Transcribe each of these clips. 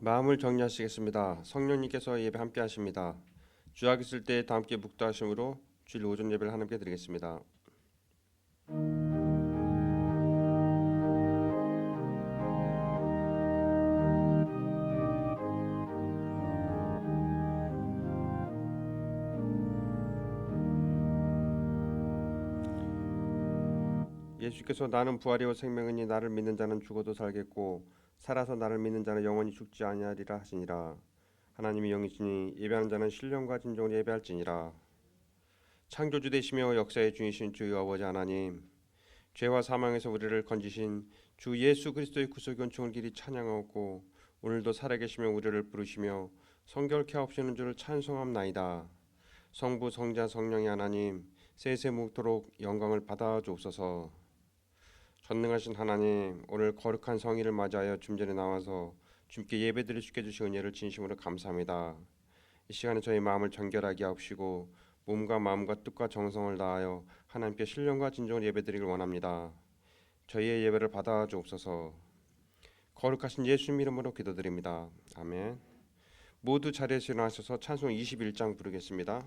마음을 정리하시겠습니다. 성령님께서 예배 함께 하십니다. 주약 있을 때 다 함께 묵도하심으로 주일 오전 예배를 하나님께 드리겠습니다. 예수께서 나는 부활이요 생명이니 나를 믿는 자는 죽어도 살겠고 살아서 나를 믿는 자는 영원히 죽지 아니하리라 하시니라. 하나님이 영이시니 예배하는 자는 신령과 진정으로 예배할지니라. 창조주 되시며 역사의 주이신 주의 아버지 하나님, 죄와 사망에서 우리를 건지신 주 예수 그리스도의 구속 은총을 길이 찬양하고 오늘도 살아계시며 우리를 부르시며 성결케 하옵시는 줄을 찬송함나이다. 성부 성자 성령의 하나님, 세세무토록 영광을 받아 주옵소서. 전능하신 하나님, 오늘 거룩한 성일을 맞이하여 줌전에 나와서 주님께 예배드릴 수 있게 해주신 은혜를 진심으로 감사합니다. 이 시간에 저희 마음을 정결하게 하옵시고 몸과 마음과 뜻과 정성을 다하여 하나님께 신령과 진정으로 예배드리길 원합니다. 저희의 예배를 받아 주옵소서. 거룩하신 예수님 이름으로 기도드립니다. 아멘. 모두 자리에서 일어나셔서 찬송 21장 부르겠습니다.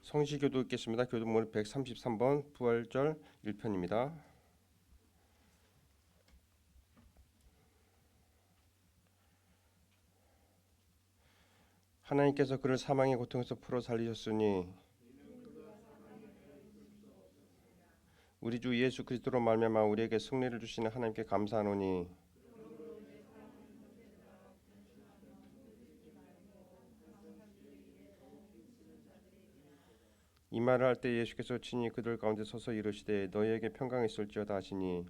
성시교도 읽겠습니다. 교도문 133번 부활절 1편입니다. 하나님께서 그를 사망의 고통에서 풀어 살리셨으니 우리 주 예수 그리스도로 말미암아 우리에게 승리를 주시는 하나님께 감사하노니 이 말을 할 때 예수께서 친히 그들 가운데 서서 이르시되 너희에게 평강이 있을지어다 하시니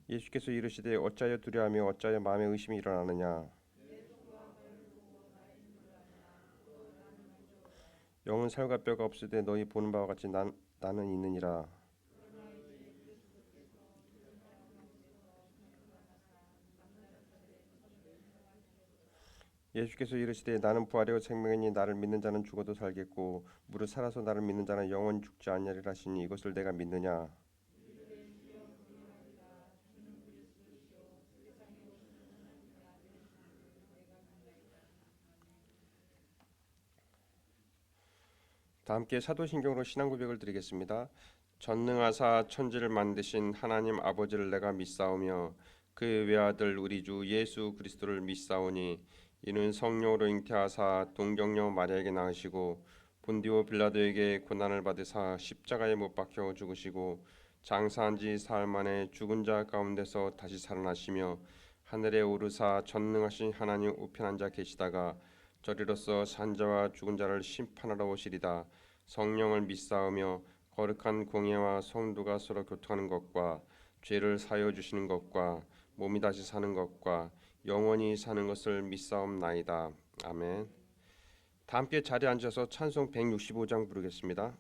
예수께서 이르시되 어찌하여 두려워하며 어찌하여 마음에 의심이 일어나느냐. 영은 살과 뼈가 없으되 너희 보는 바와 같이 나는 있느니라. 예수께서 이르시되 나는 부활이요 생명이니 나를 믿는 자는 죽어도 살겠고 무릇 살아서 나를 믿는 자는 영원히 죽지 아니하리라 하시니 이것을 내가 믿느냐. 다 함께 사도신경으로 신앙 고백을 드리겠습니다. 전능하사 천지를 만드신 하나님 아버지를 내가 믿사오며 그의 외아들 우리 주 예수 그리스도를 믿사오니 이는 성령으로 잉태하사 동정녀 마리아에게 낳으시고 본디오 빌라도에게 고난을 받으사 십자가에 못 박혀 죽으시고 장사한 지 사흘 만에 죽은 자 가운데서 다시 살아나시며 하늘에 오르사 전능하신 하나님 우편한 자 계시다가 저리로서 산자와 죽은 자를 심판하러 오시리다. 성령을 믿사오며 거룩한 공예와 성도가 서로 교통하는 것과 죄를 사하여 주시는 것과 몸이 다시 사는 것과 영원히 사는 것을 믿사옵나이다. 아멘. 다 함께 자리에 앉아서 찬송 165장 부르겠습니다.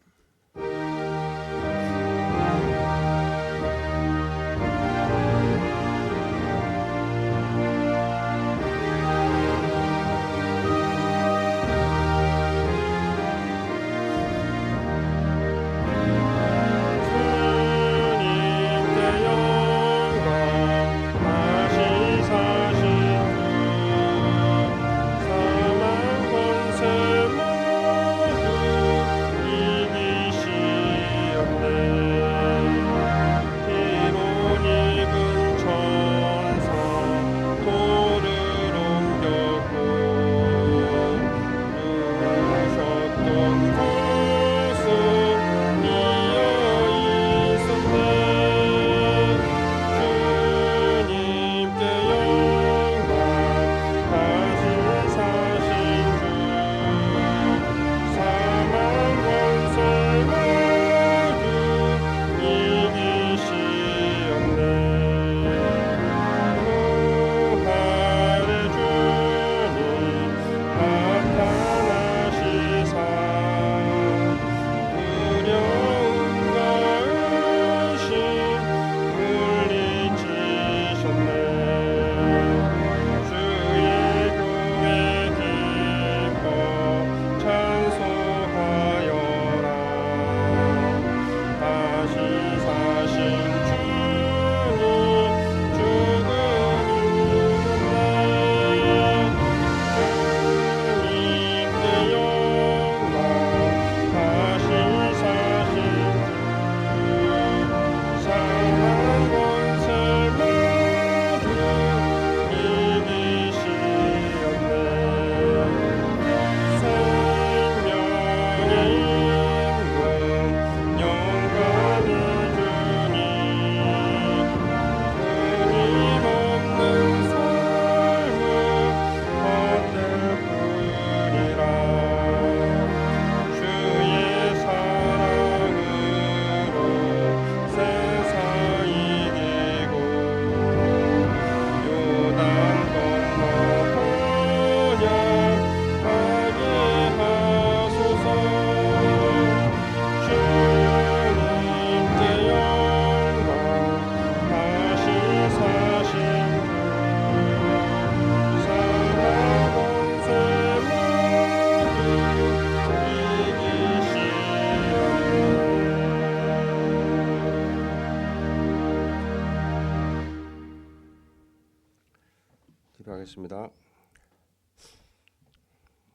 기도하겠습니다.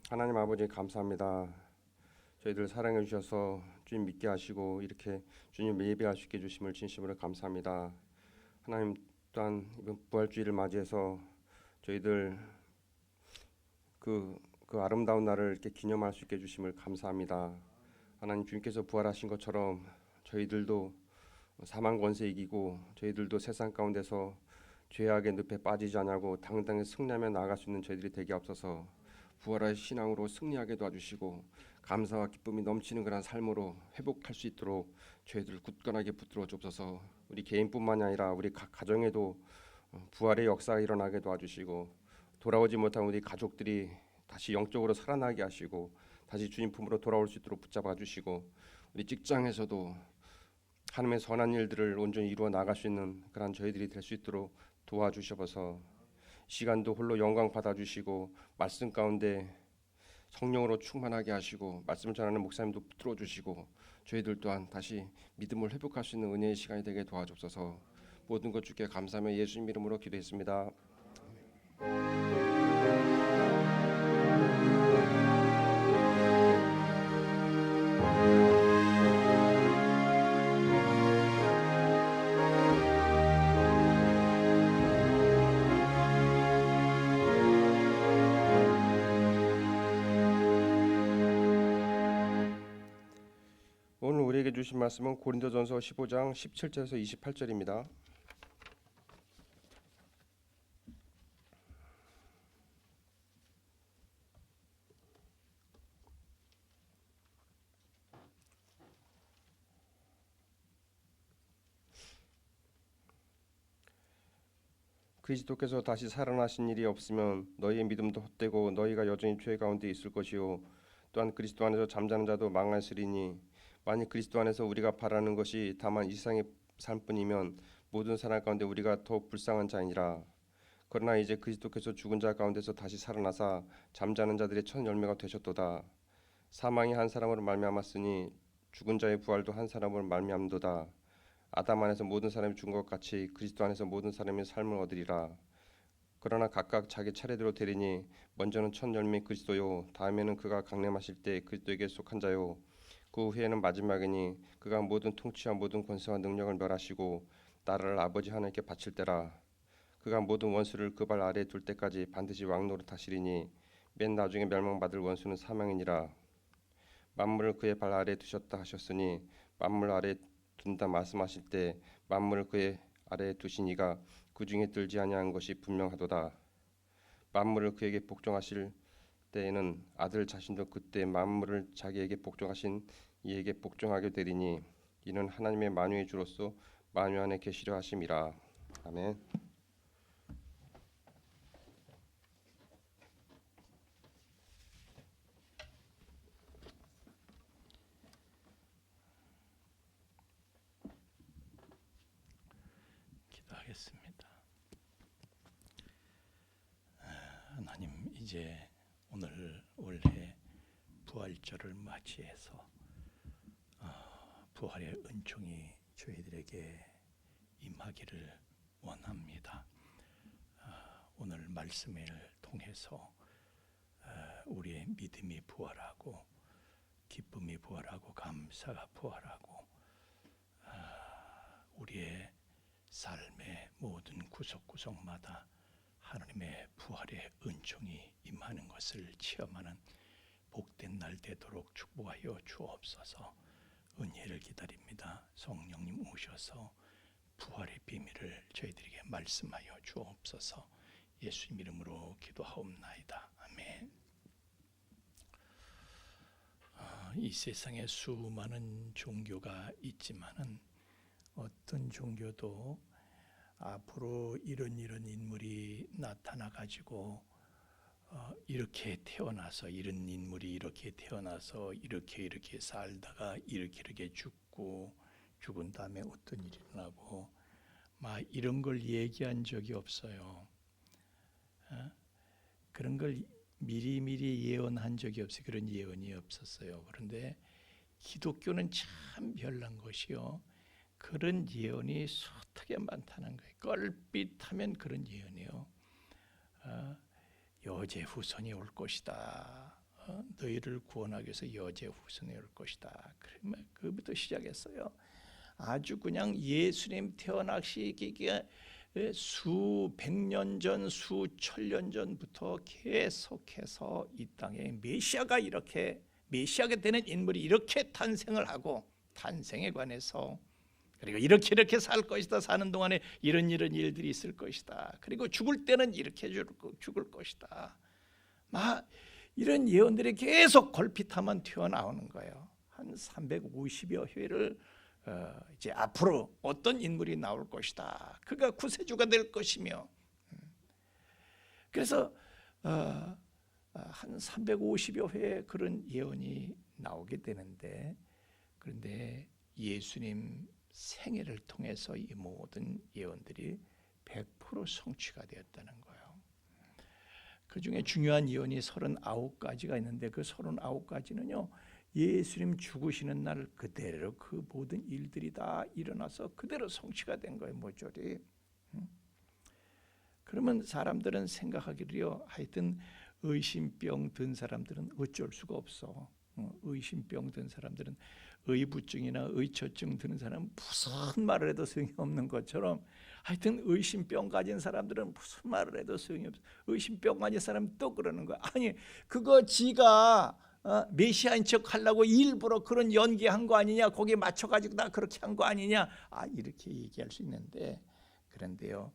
하나님 아버지 감사합니다. 저희들 사랑해 주셔서 주님 믿게 하시고 이렇게 주님 예배할 수 있게 해주심을 진심으로 감사합니다. 하나님 또한 이번 부활주의를 맞이해서 저희들 그 아름다운 날을 이렇게 기념할 수 있게 해주심을 감사합니다. 하나님 주님께서 부활하신 것처럼 저희들도 사망 권세 이기고 저희들도 세상 가운데서 죄악의 늪에 빠지지 않냐고 당당히 승리하며 나아갈 수 있는 저희들이 되게 없어서 부활의 신앙으로 승리하게 도와주시고 감사와 기쁨이 넘치는 그런 삶으로 회복할 수 있도록 저희들을 굳건하게 붙들어 주옵소서. 우리 개인뿐만이 아니라 우리 각 가정에도 부활의 역사가 일어나게 도와주시고 돌아오지 못한 우리 가족들이 다시 영적으로 살아나게 하시고 다시 주님 품으로 돌아올 수 있도록 붙잡아 주시고 우리 직장에서도 하나님의 선한 일들을 온전히 이루어 나갈 수 있는 그런 저희들이 될 수 있도록 도와주셔서 시간도 홀로 영광 받아주시고 말씀 가운데 성령으로 충만하게 하시고 말씀 전하는 목사님도 붙들어 주시고 저희들 또한 다시 믿음을 회복할 수 있는 은혜의 시간이 되게 도와주옵소서. 모든 것 주께 감사하며 예수님 이름으로 기도했습니다. 우리에게 주신 말씀은 고린도전서 15장 17절에서 28절입니다. 그리스도께서 다시 살아나신 일이 없으면 너희의 믿음도 헛되고 너희가 여전히 죄 가운데 있을 것이요 또한 그리스도 안에서 잠자는 자도 망하시리니 만일 그리스도 안에서 우리가 바라는 것이 다만 이 세상의 삶뿐이면 모든 사람 가운데 우리가 더 불쌍한 자이니라. 그러나 이제 그리스도께서 죽은 자 가운데서 다시 살아나사 잠자는 자들의 첫 열매가 되셨도다. 사망이 한 사람으로 말미암았으니 죽은 자의 부활도 한 사람으로 말미암도다. 아담 안에서 모든 사람이 죽은 것 같이 그리스도 안에서 모든 사람이 삶을 얻으리라. 그러나 각각 자기 차례대로 되리니 먼저는 첫 열매 그리스도요 다음에는 그가 강림하실 때 그리스도에게 속한 자요 그 후에는 마지막이니 그가 모든 통치와 모든 권세와 능력을 멸하시고 나라를 아버지 하나님께 바칠 때라. 그가 모든 원수를 그 발 아래에 둘 때까지 반드시 왕노릇 하시리니 맨 나중에 멸망받을 원수는 사망이니라. 만물을 그의 발 아래에 두셨다 하셨으니 만물 아래에 둔다 말씀하실 때 만물을 그의 아래에 두신 이가 그 중에 들지 아니한 것이 분명하도다. 만물을 그에게 복종하실 때에는 아들 자신도 그때 만물을 자기에게 복종하신 이에게 복종하게 되리니 이는 하나님의 만유의 주로서 만유 안에 계시려 하심이라. 아멘. 기도하겠습니다. 하나님, 이제 오늘 올해 부활절을 맞이해서 부활의 은총이 저희들에게 임하기를 원합니다. 오늘 말씀을 통해서 우리의 믿음이 부활하고 기쁨이 부활하고 감사가 부활하고 우리의 삶의 모든 구석구석마다 하나님의 부활의 은총이 임하는 것을 체험하는 복된 날 되도록 축복하여 주옵소서. 은혜를 기다립니다. 성령님 오셔서 부활의 비밀을 저희들에게 말씀하여 주옵소서. 예수님 이름으로 기도하옵나이다. 아멘. 이 세상에 수많은 종교가 있지만은 어떤 종교도 앞으로 이런 인물이 나타나 가지고 이렇게 태어나서 이런 인물이 이렇게 태어나서 이렇게 살다가 이렇게 죽고 죽은 다음에 어떤 일이 일어나고 막 이런 걸 얘기한 적이 없어요. 그런 걸 미리미리 예언한 적이 없어요. 그런 예언이 없었어요. 그런데 기독교는 참 별난 것이요. 그런 예언이 숱하게 많다는 거예요. 껄빛하면 그런 예언이요. 여제 후손이 올 것이다. 너희를 구원하기 위해서 여제 후손이 올 것이다. 그러면 그부터 시작했어요. 아주 그냥 예수님 태어나시기가 수백 년 전, 수천년 전부터 계속해서 이 땅에 메시아가 되는 인물이 이렇게 탄생을 하고 탄생에 관해서 그리고 이렇게 살 것이다. 사는 동안에 이런 일들이 있을 것이다. 그리고 죽을 때는 이렇게 죽을 것이다. 막 이런 예언들이 계속 걸핏하면 튀어나오는 거예요. 한 350여 회를 이제 앞으로 어떤 인물이 나올 것이다. 그가 구세주가 될 것이며 그래서 한 350여 회 그런 예언이 나오게 되는데 그런데 예수님 생애를 통해서 이 모든 예언들이 100% 성취가 되었다는 거예요. 그 중에 중요한 예언이 39가지가 있는데 그 39가지는요. 예수님 죽으시는 날 그대로 그 모든 일들이 다 일어나서 그대로 성취가 된 거예요. 모조리. 그러면 사람들은 생각하기로요. 하여튼 의심병 든 사람들은 어쩔 수가 없어. 의심병 든 사람들은 의부증이나 의처증 드는 사람은 무슨 말을 해도 소용이 없는 것처럼 하여튼 의심병 가진 사람들은 무슨 말을 해도 소용이 없어. 의심병 가진 사람이 또 그러는 거야. 아니 그거 지가 메시아인 척 하려고 일부러 그런 연기한 거 아니냐, 거기에 맞춰가지고 다 그렇게 한 거 아니냐, 이렇게 얘기할 수 있는데, 그런데요,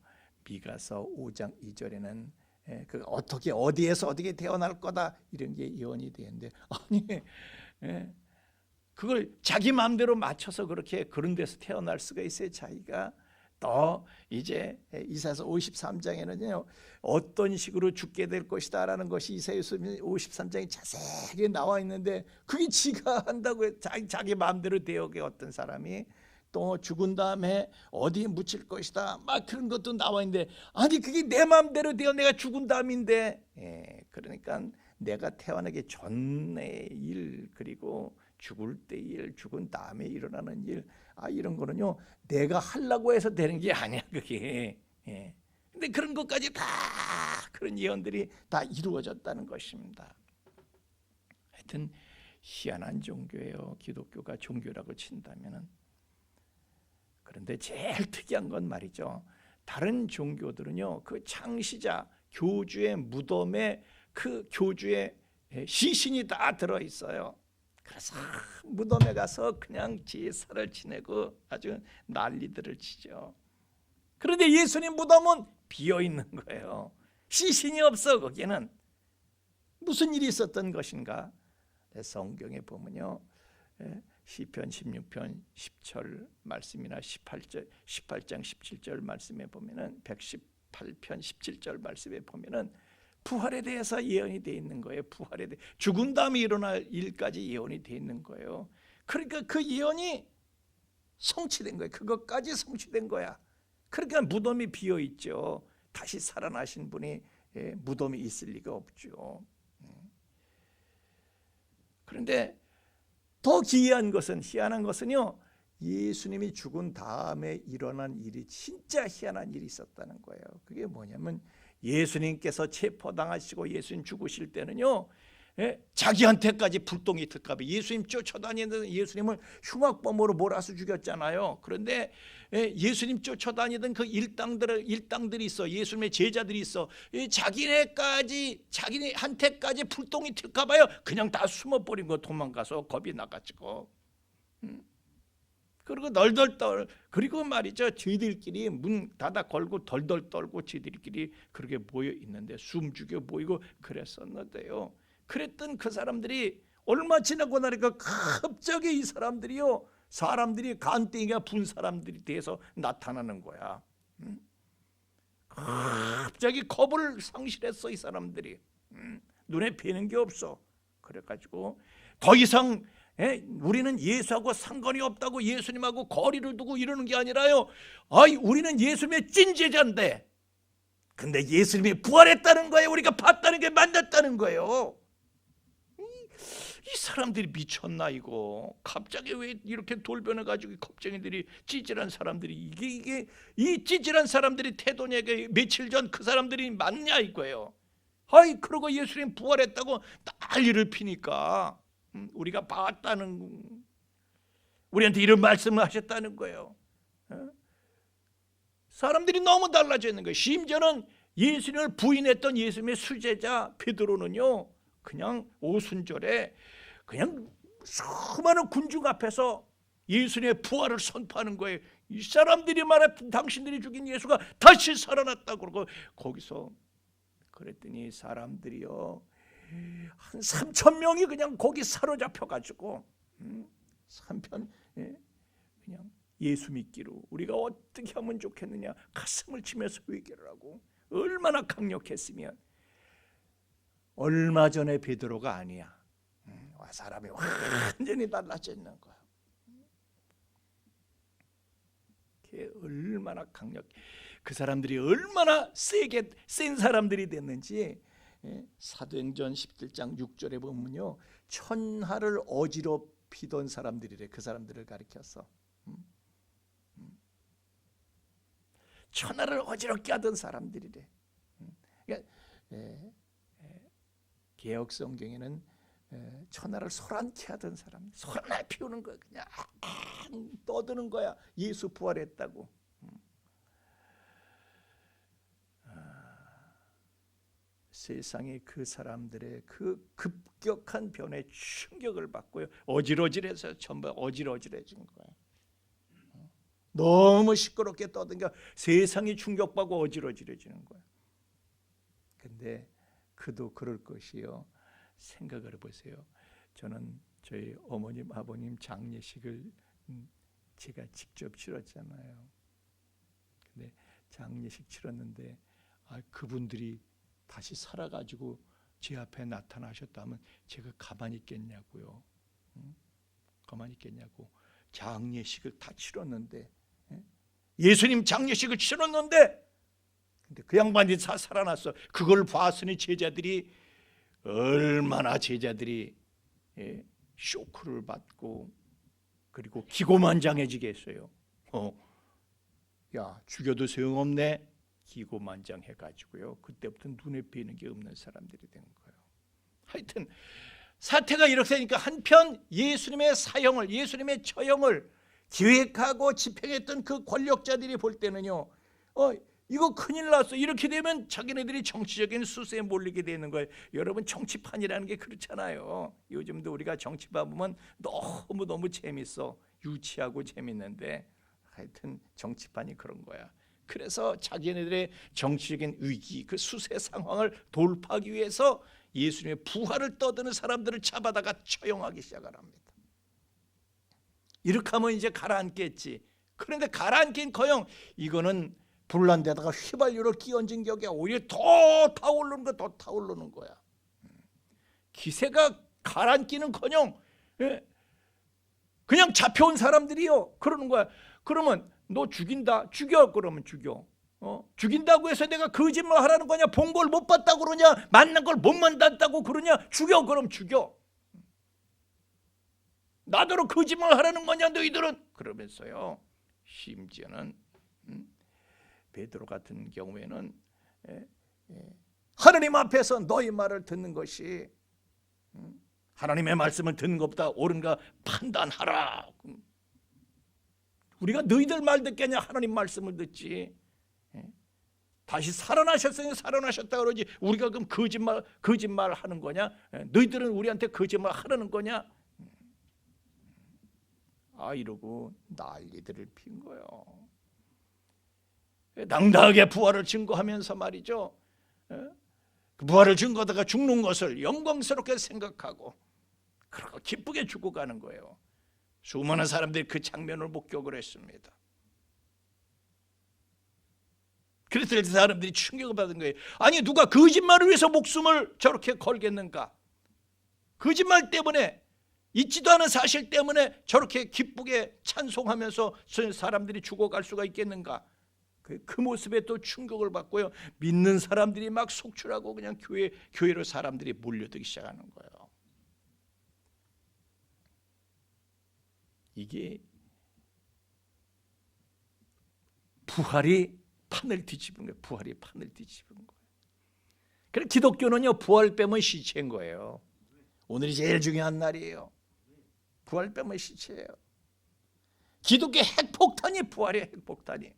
미가서 5장 2절에는 그 어떻게 어디에서 어떻게 태어날 거다 이런 게 예언이 되는데, 아니 그걸 자기 마음대로 맞춰서 그런 데서 태어날 수가 있어요. 자기가 또 이제 이사야서 53장에는요 어떤 식으로 죽게 될 것이다 라는 것이 이사야서 53장에 자세하게 나와 있는데, 그게 지가 한다고요. 자기 마음대로 되게 어떤 사람이 또 죽은 다음에 어디에 묻힐 것이다 막 그런 것도 나와 있는데, 아니 그게 내 마음대로 되어 내가 죽은 다음인데, 그러니까 내가 태어나기 전의 일, 그리고 죽을 때 일, 죽은 다음에 일어나는 일, 이런 거는요 내가 하려고 해서 되는 게 아니야 그게. 근데 그런 것까지 다 그런 예언들이 다 이루어졌다는 것입니다. 하여튼 희한한 종교예요, 기독교가 종교라고 친다면은. 그런데 제일 특이한 건 말이죠, 다른 종교들은요 그 창시자 교주의 무덤에 그 교주의 시신이 다 들어 있어요. 그래서 무덤에 가서 그냥 제사를 지내고 아주 난리들을 치죠. 그런데 예수님 무덤은 비어 있는 거예요. 시신이 없어. 거기에는 무슨 일이 있었던 것인가? 성경에 보면요, 시편 16편 10절 말씀이나 18장 17절 말씀에 보면은 118편 17절 말씀에 보면은 부활에 대해서 예언이 되어 있는 거예요. 부활에 대해 죽은 다음에 일어날 일까지 예언이 되어 있는 거예요. 그러니까 그 예언이 성취된 거예요. 그것까지 성취된 거야. 그러니까 무덤이 비어 있죠. 다시 살아나신 분이 무덤이 있을 리가 없죠. 그런데 더 희한한 것은요, 예수님이 죽은 다음에 일어난 일이 진짜 희한한 일이 있었다는 거예요. 그게 뭐냐면, 예수님께서 체포당하시고 예수님 죽으실 때는요, 자기한테까지 불똥이 들까 봐 예수님 쫓아다니던 예수님을 흉악범으로 몰아서 죽였잖아요. 그런데 예수님 쫓아다니던 그 일당들이 있어, 예수님의 제자들이 있어, 자기네한테까지 불똥이 튈까 봐요. 그냥 다 숨어버린 거, 도망가서 겁이 나가지고. 그리고 널덜 떨, 그리고 말이죠, 저희들끼리 문 닫아 걸고 덜덜 떨고 저희들끼리 그렇게 모여 있는데 숨죽여 모이고 그랬었는데요. 그랬던 그 사람들이 얼마 지나고 나니까 갑자기 이 사람들이 간땡이가 분 사람들이 돼서 나타나는 거야. 갑자기 겁을 상실했어 이 사람들이. 눈에 뵈는 게 없어. 그래가지고 더 이상 우리는 예수하고 상관이 없다고 예수님하고 거리를 두고 이러는 게 아니라요, 우리는 예수님의 찐제자인데, 근데 예수님이 부활했다는 거예요. 우리가 봤다는 게 만났다는 거예요. 이 사람들이 미쳤나 이거. 갑자기 왜 이렇게 돌변해 가지고 겁쟁이들이, 찌질한 사람들이, 이게 이 찌질한 사람들이 태도냐게 며칠 전 그 사람들이 맞냐 이거예요. 그러고 예수님 부활했다고 난리를 피니까 우리가 봤다는, 우리한테 이런 말씀을 하셨다는 거예요. 사람들이 너무 달라져 있는 거예요. 심지어는 예수님을 부인했던 예수님의 수제자 베드로는요, 그냥 오순절에 그냥 수많은 군중 앞에서 예수님의 부활을 선포하는 거예요. 이 사람들이 말해 당신들이 죽인 예수가 다시 살아났다고 그러고, 거기서 그랬더니 사람들이요 한 3,000명이 그냥 거기 사로잡혀 가지고 그냥 예수 믿기로 우리가 어떻게 하면 좋겠느냐 가슴을 치면서 회개를 하고, 얼마나 강력했으면. 얼마 전에 베드로가 아니야. 사람이 완전히 달라져 있는 거야. 그게 얼마나 그 사람들이 얼마나 센 사람들이 됐는지 사도행전 17장 6절에 보면요, 천하를 어지럽히던 사람들이래. 그 사람들을 가리켜서 천하를 어지럽게 하던 사람들이래. 그러니까 개혁 성경에는 천하를 소란케 하던 사람, 소란을 피우는 거야. 그냥 떠드는 거야. 예수 부활했다고. 세상에 그 사람들의 그 급격한 변에 충격을 받고요. 어질어질해서 전부 어질어질해진 거예요. 너무 시끄럽게 떠든가 세상이 충격받고 어질어질해지는 거예요. 근데 그도 그럴 것이요. 생각을 해보세요. 저는 저희 어머님 아버님 장례식을 제가 직접 치렀잖아요. 근데 장례식 치렀는데 그분들이 다시 살아가지고 제 앞에 나타나셨다면 제가 가만히 있겠냐고요. 가만히 있겠냐고. 장례식을 다 치렀는데, 예수님 장례식을 치렀는데, 근데 그 양반이 다 살아났어. 그걸 봤으니 얼마나 제자들이 쇼크를 받고 그리고 기고만장해지겠어요. 야, 죽여도 소용없네. 기고만장해가지고요. 그때부터 눈에 뵈는 게 없는 사람들이 된 거예요. 하여튼 사태가 이렇게 되니까 한편 예수님의 사형을, 예수님의 처형을 기획하고 집행했던 그 권력자들이 볼 때는요, 이거 큰일 났어. 이렇게 되면 자기네들이 정치적인 수세에 몰리게 되는 거예요. 여러분, 정치판이라는 게 그렇잖아요. 요즘도 우리가 정치판 보면 너무 재밌어. 유치하고 재밌는데 하여튼 정치판이 그런 거야. 그래서 자기네들의 정치적인 위기, 그 수세 상황을 돌파하기 위해서 예수님의 부활을 떠드는 사람들을 잡아다가 처형하기 시작을 합니다. 이렇게 하면 이제 가라앉겠지. 그런데 가라앉긴커녕 이거는 불난데다가 휘발유를 끼얹은 격에 오히려 더 타오르는 거야. 기세가 가라앉기는커녕 그냥 잡혀온 사람들이요 그러는 거야. 그러면 너 죽인다. 죽여. 그러면 죽여. 죽인다고 해서 내가 거짓말 하라는 거냐? 본 걸 못 봤다고 그러냐? 만난 걸 못 만났다고 그러냐? 죽여. 그럼 죽여. 나더러 거짓말 하라는 거냐 너희들은? 그러면서요. 심지어는 베드로 같은 경우에는 하나님 앞에서 너희 말을 듣는 것이 하나님의 말씀을 듣는 것보다 옳은가 판단하라. 우리가 너희들 말 듣겠냐? 하나님 말씀을 듣지. 다시 살아나셨으니 살아나셨다 그러지. 우리가 그럼 거짓말 하는 거냐? 너희들은 우리한테 거짓말 하라는 거냐? 이러고 난리들을 핀 거예요. 당당하게 부활을 증거하면서 말이죠. 그 부활을 증거하다가 죽는 것을 영광스럽게 생각하고 그러고 기쁘게 죽어가는 거예요. 수많은 사람들이 그 장면을 목격을 했습니다. 그래서 사람들이 충격을 받은 거예요. 아니, 누가 거짓말을 위해서 목숨을 저렇게 걸겠는가? 거짓말 때문에, 있지도 않은 사실 때문에 저렇게 기쁘게 찬송하면서 사람들이 죽어갈 수가 있겠는가? 그 모습에 또 충격을 받고요. 믿는 사람들이 막 속출하고 그냥 교회로 사람들이 몰려들기 시작하는 거예요. 이게 부활이 판을 뒤집은 거예요. 부활이 판을 뒤집은 거예요. 그래서 기독교는요, 부활 빼면 시체인 거예요. 오늘이 제일 중요한 날이에요. 부활 빼면 시체예요. 기독교 핵폭탄이 부활이에요. 핵폭탄이.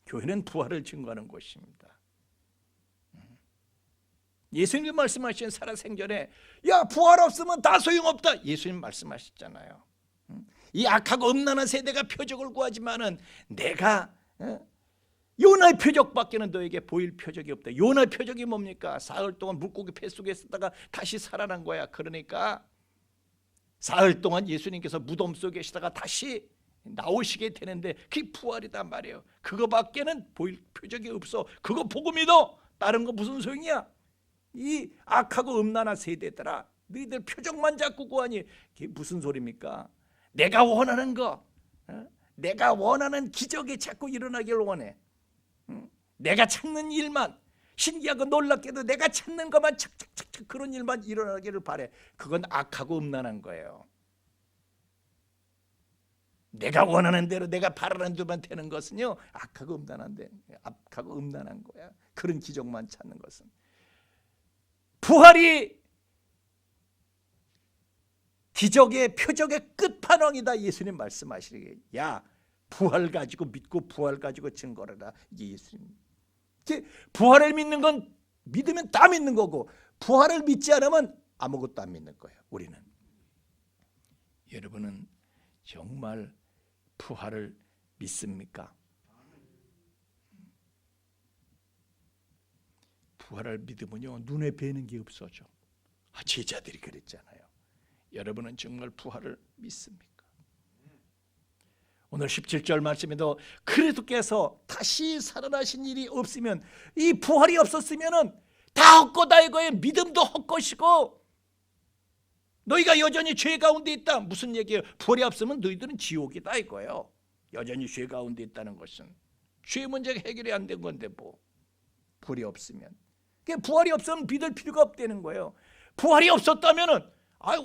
교회는 부활을 증거하는 곳입니다. 예수님 말씀하신 살아생전에 야, 부활 없으면 다 소용없다. 예수님 말씀하셨잖아요. 이 악하고 음란한 세대가 표적을 구하지만은 내가 요나의 표적밖에는 너에게 보일 표적이 없다. 요나의 표적이 뭡니까? 사흘 동안 물고기 뱃속에 있었다가 다시 살아난 거야. 그러니까 사흘 동안 예수님께서 무덤 속에 계시다가 다시 나오시게 되는데 그게 부활이단 말이에요. 그거밖에는 보일 표적이 없어. 그거 보고 믿어. 다른 거 무슨 소용이야? 이 악하고 음란한 세대들아, 너희들 표적만 자꾸 구하니 그게 무슨 소리입니까? 내가 원하는 거, 내가 원하는 기적이 자꾸 일어나길 원해. 내가 찾는 일만, 신기하고 놀랍게도 내가 찾는 것만 착착착착 그런 일만 일어나기를 바래. 그건 악하고 음란한 거예요. 내가 원하는 대로 내가 바라는 대로만 되는 것은요, 악하고 음란한 거야. 그런 기적만 찾는 것은. 부활이 기적의 표적의 끝판왕이다. 예수님 말씀하시기에 야, 부활 가지고 믿고 부활 가지고 증거하라. 이게 예수님. 부활을 믿는 건 믿으면 다 믿는 거고, 부활을 믿지 않으면 아무것도 안 믿는 거예요. 우리는. 여러분은 정말 부활을 믿습니까? 부활을 믿으면요, 눈에 뵈는 게 없어져. 제자들이 그랬잖아요. 여러분은 정말 부활을 믿습니까? 오늘 17절 말씀에도 그리스도께서 다시 살아나신 일이 없으면, 이 부활이 없었으면 다 헛되다 이거예요. 믿음도 헛것이고 너희가 여전히 죄 가운데 있다. 무슨 얘기예요? 부활이 없으면 너희들은 지옥이다 이거예요. 여전히 죄 가운데 있다는 것은 죄 문제가 해결이 안 된 건데 뭐. 부활이 없으면, 부활이 없으면 믿을 필요가 없다는 거예요. 부활이 없었다면은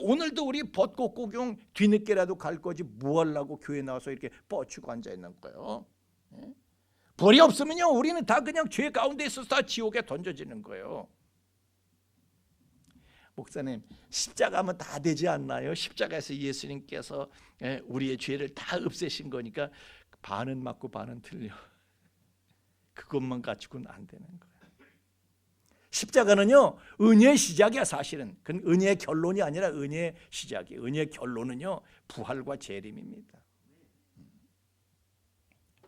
오늘도 우리 벚꽃 구경 뒤늦게라도 갈 거지 뭐 하려고 교회 나와서 이렇게 뻗치고 앉아 있는 거예요. 부활이 없으면요, 우리는 다 그냥 죄 가운데 있어서 다 지옥에 던져지는 거예요. 목사님, 십자가면 다 되지 않나요? 십자가에서 예수님께서 우리의 죄를 다 없애신 거니까 반은 맞고 반은 틀려. 그것만 가지고는 안 되는 거예요. 십자가는요, 은혜의 시작이야. 사실은 그건 은혜의 결론이 아니라 은혜의 시작이에요. 은혜의 결론은요, 부활과 재림입니다.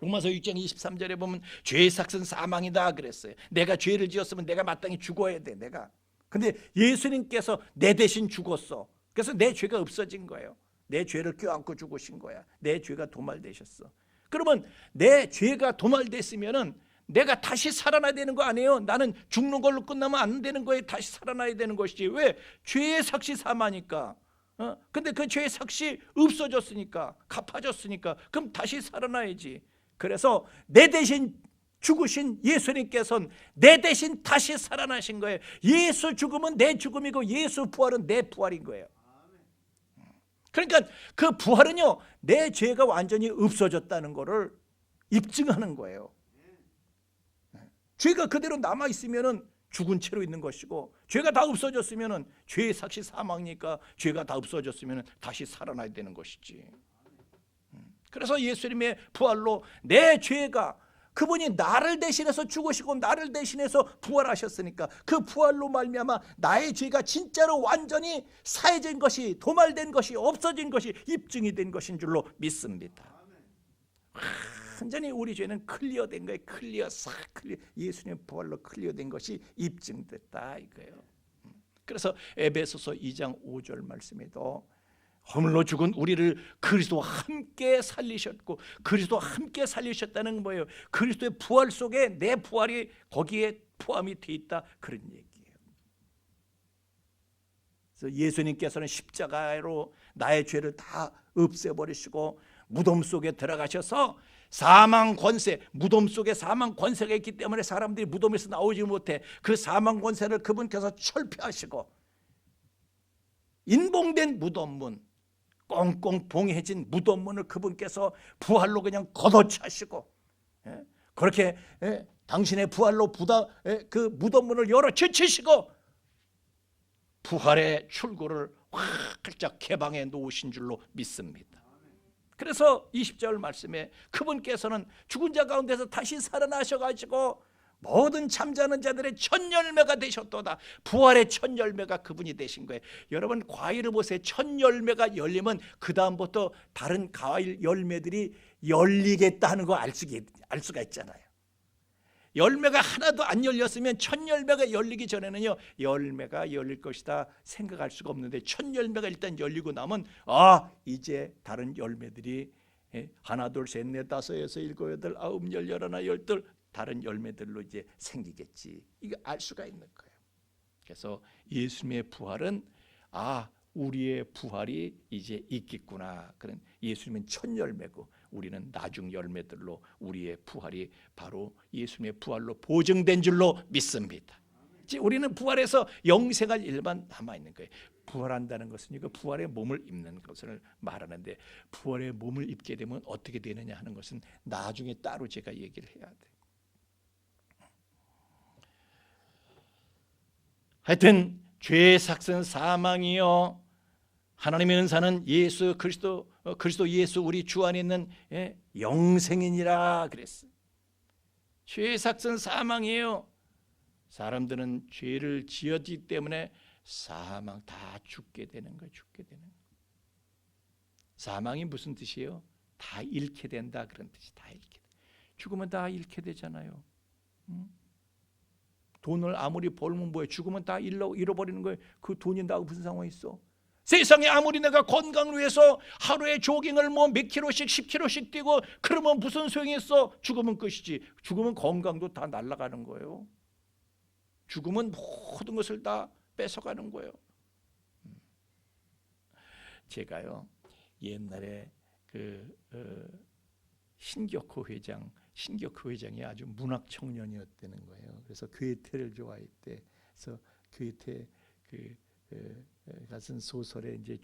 로마서 6장 23절에 보면 죄의 삭은 사망이다 그랬어요. 내가 죄를 지었으면 내가 마땅히 죽어야 돼. 내가. 근데 예수님께서 내 대신 죽었어. 그래서 내 죄가 없어진 거예요. 내 죄를 껴안고 죽으신 거야. 내 죄가 도말되셨어. 그러면 내 죄가 도말됐으면은 내가 다시 살아나야 되는 거 아니에요? 나는 죽는 걸로 끝나면 안 되는 거예요. 다시 살아나야 되는 것이지. 왜? 죄의 삭이 사마니까. 근데 그 죄의 삭이 없어졌으니까, 갚아졌으니까, 그럼 다시 살아나야지. 그래서 내 대신 죽으신 예수님께서는 내 대신 다시 살아나신 거예요. 예수 죽음은 내 죽음이고 예수 부활은 내 부활인 거예요. 그러니까 그 부활은요, 내 죄가 완전히 없어졌다는 것을 입증하는 거예요. 죄가 그대로 남아있으면 죽은 채로 있는 것이고, 죄가 다 없어졌으면 죄의 삭이 사망이니까 죄가 다 없어졌으면 다시 살아나야 되는 것이지. 그래서 예수님의 부활로 내 죄가, 그분이 나를 대신해서 죽으시고 나를 대신해서 부활하셨으니까 그 부활로 말미암아 나의 죄가 진짜로 완전히 사해진 것이, 도말된 것이, 없어진 것이 입증이 된 것인 줄로 믿습니다. 완전히 우리 죄는 클리어된 거예요. 클리어. 예수님 부활로 클리어된 것이 입증됐다 이거예요. 그래서 에베소서 2장 5절 말씀에도 허물로 죽은 우리를 그리스도와 함께 살리셨고, 그리스도와 함께 살리셨다는 거예요. 그리스도의 부활 속에 내 부활이 거기에 포함이 돼 있다, 그런 얘기예요. 그래서 예수님께서는 십자가로 나의 죄를 다 없애버리시고 무덤 속에 들어가셔서 사망 권세, 무덤 속에 사망 권세가 있기 때문에 사람들이 무덤에서 나오지 못해. 그 사망 권세를 그분께서 철폐하시고 인봉된 무덤문, 꽁꽁 봉해진 무덤문을 그분께서 부활로 그냥 걷어차시고, 그렇게 당신의 부활로 그 무덤문을 열어 제치시고 부활의 출구를 활짝 개방해 놓으신 줄로 믿습니다. 그래서 20절 말씀에 그분께서는 죽은 자 가운데서 다시 살아나셔가지고 모든 잠자는 자들의 첫 열매가 되셨도다. 부활의 첫 열매가 그분이 되신 거예요. 여러분, 과일을 보세요. 첫 열매가 열리면 그 다음부터 다른 과일 열매들이 열리겠다 하는 거 알 수가 있잖아요. 열매가 하나도 안 열렸으면 첫 열매가 열리기 전에는요, 열매가 열릴 것이다 생각할 수가 없는데, 첫 열매가 일단 열리고 나면 이제 다른 열매들이 하나 둘 셋 넷 다섯 여섯 일곱 여덟 아홉 열 열하나 열둘 다른 열매들로 이제 생기겠지. 이거 알 수가 있는 거예요. 그래서 예수님의 부활은 우리의 부활이 이제 있겠구나. 그런 예수님은 첫 열매고 우리는 나중 열매들로 우리의 부활이 바로 예수님의 부활로 보증된 줄로 믿습니다. 우리는 부활해서 영생할 일만 남아있는 거예요. 부활한다는 것은 이거 부활의 몸을 입는 것을 말하는데, 부활의 몸을 입게 되면 어떻게 되느냐 하는 것은 나중에 따로 제가 얘기를 해야 돼요. 하여튼 죄의 삭은 사망이요, 하나님의 은사는 예수 그리스도 예수 우리 주 안에 있는 영생이니라 그랬어요. 죄의 삭은 사망이에요. 사람들은 죄를 지었기 때문에 사망 다 죽게 되는 거예요. 죽게 되는 거예요. 사망이 무슨 뜻이에요? 다 잃게 된다 그런 뜻이. 다 잃게. 죽으면 다 잃게 되잖아요. 돈을 아무리 벌면 뭐해? 죽으면 다 잃어버리는 거예요. 그 돈이 나하고 무슨 상관이 있어? 세상에 아무리 내가 건강을 위해서 하루에 조깅을 뭐 몇 킬로씩 10킬로씩 뛰고 그러면 무슨 소용이 있어? 죽으면 끝이지. 죽으면 건강도 다 날아가는 거예요. 죽으면 모든 것을 다 뺏어가는 거예요. 제가요 옛날에 신격호 회장이 아주 문학 청년이었다는 거예요. 그래서 괴테를 좋아했대. 그래서 괴테 같은 소설의 이제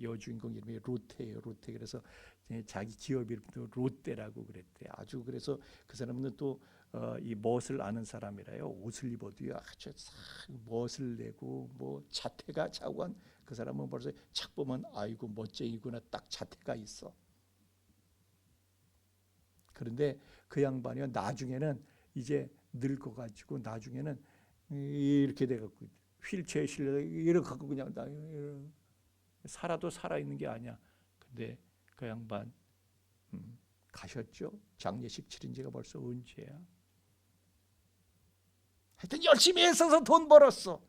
여주인공 이름이 로테예요. 로테. 그래서 자기 기업 이름도 롯데라고 그랬대. 아주 그래서 그 사람은 또 이 멋을 아는 사람이라요. 옷을 입어도요 아주 멋을 내고 뭐 자태가 자고한 그 사람은 벌써 착 보면 아이고 멋쟁이구나 딱 자태가 있어. 그런데 그 양반이요 나중에는 이제 늙어가지고 나중에는 이렇게 돼갖고 휠체어에 실려 이렇게 갖고 그냥 살아도 살아있는 게 아니야. 근데 그 양반 가셨죠. 장례식 치른 지가 벌써 언제야. 하여튼 열심히 애써서 돈 벌었어.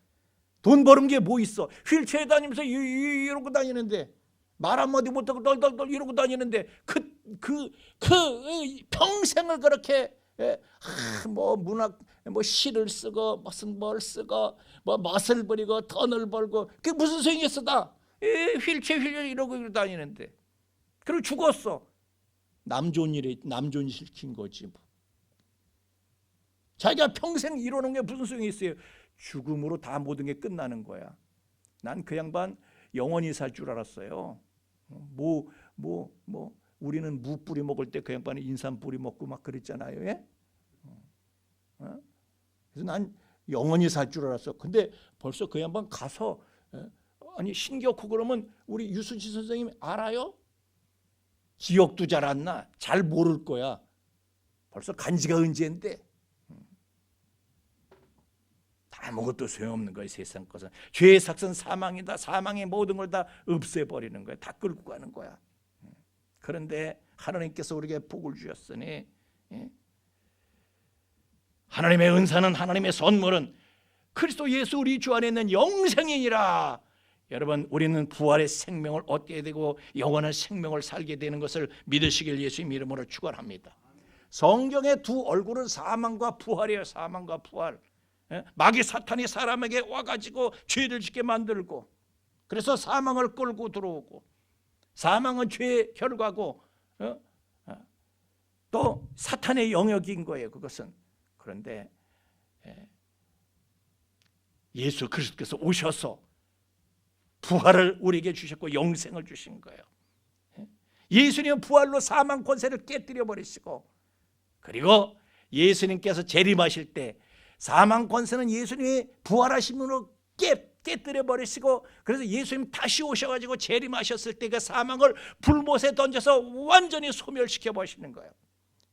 돈 버는 게 뭐 있어. 휠체어에 다니면서 이러고 다니는데 말 한마디 못하고 널널널 이러고 다니는데 평생을 그렇게 뭐 문학 뭐 시를 쓰고 무슨 뭘 쓰고 뭐 맛을 부리고 돈을 벌고 그게 무슨 소용이 있어. 다 휠체어 이러고 다니는데 그리고 죽었어. 남 좋은 시킨 거지 뭐. 자기가 평생 이러는 게 무슨 소용이 있어요. 죽음으로 다 모든 게 끝나는 거야. 난 그 양반 영원히 살 줄 알았어요. 우리는 무 뿌리 먹을 때 그 양반은 인삼 뿌리 먹고 막 그랬잖아요. 예? 그래서 난 영원히 살 줄 알았어. 근데 벌써 그 양반 가서 아니 신격호 그러면 우리 유수지 선생님 알아요? 기억도 잘 안 나. 잘 모를 거야. 벌써 간지가 언제인데. 아무것도 소용없는 거예요. 세상 것은. 죄의 삭은 사망이다. 사망의 모든 걸 다 없애버리는 거예요. 다 끌고 가는 거야. 그런데 하나님께서 우리에게 복을 주셨으니 하나님의 은사는 하나님의 선물은 그리스도 예수 우리 주 안에 있는 영생이니라. 여러분 우리는 부활의 생명을 얻게 되고 영원한 생명을 살게 되는 것을 믿으시길 예수님 이름으로 축원합니다. 성경의 두 얼굴은 사망과 부활이에요. 사망과 부활. 마귀 사탄이 사람에게 와가지고 죄를 짓게 만들고 그래서 사망을 끌고 들어오고 사망은 죄의 결과고 또 사탄의 영역인 거예요. 그것은. 그런데 예수 그리스도께서 오셔서 부활을 우리에게 주셨고 영생을 주신 거예요. 예수님은 부활로 사망 권세를 깨뜨려 버리시고 그리고 예수님께서 재림하실 때 사망 권세는 예수님이 부활하심으로 깨뜨려 버리시고 그래서 예수님 다시 오셔가지고 재림하셨을 때 그 사망을 불못에 던져서 완전히 소멸시켜 버리시는 거예요.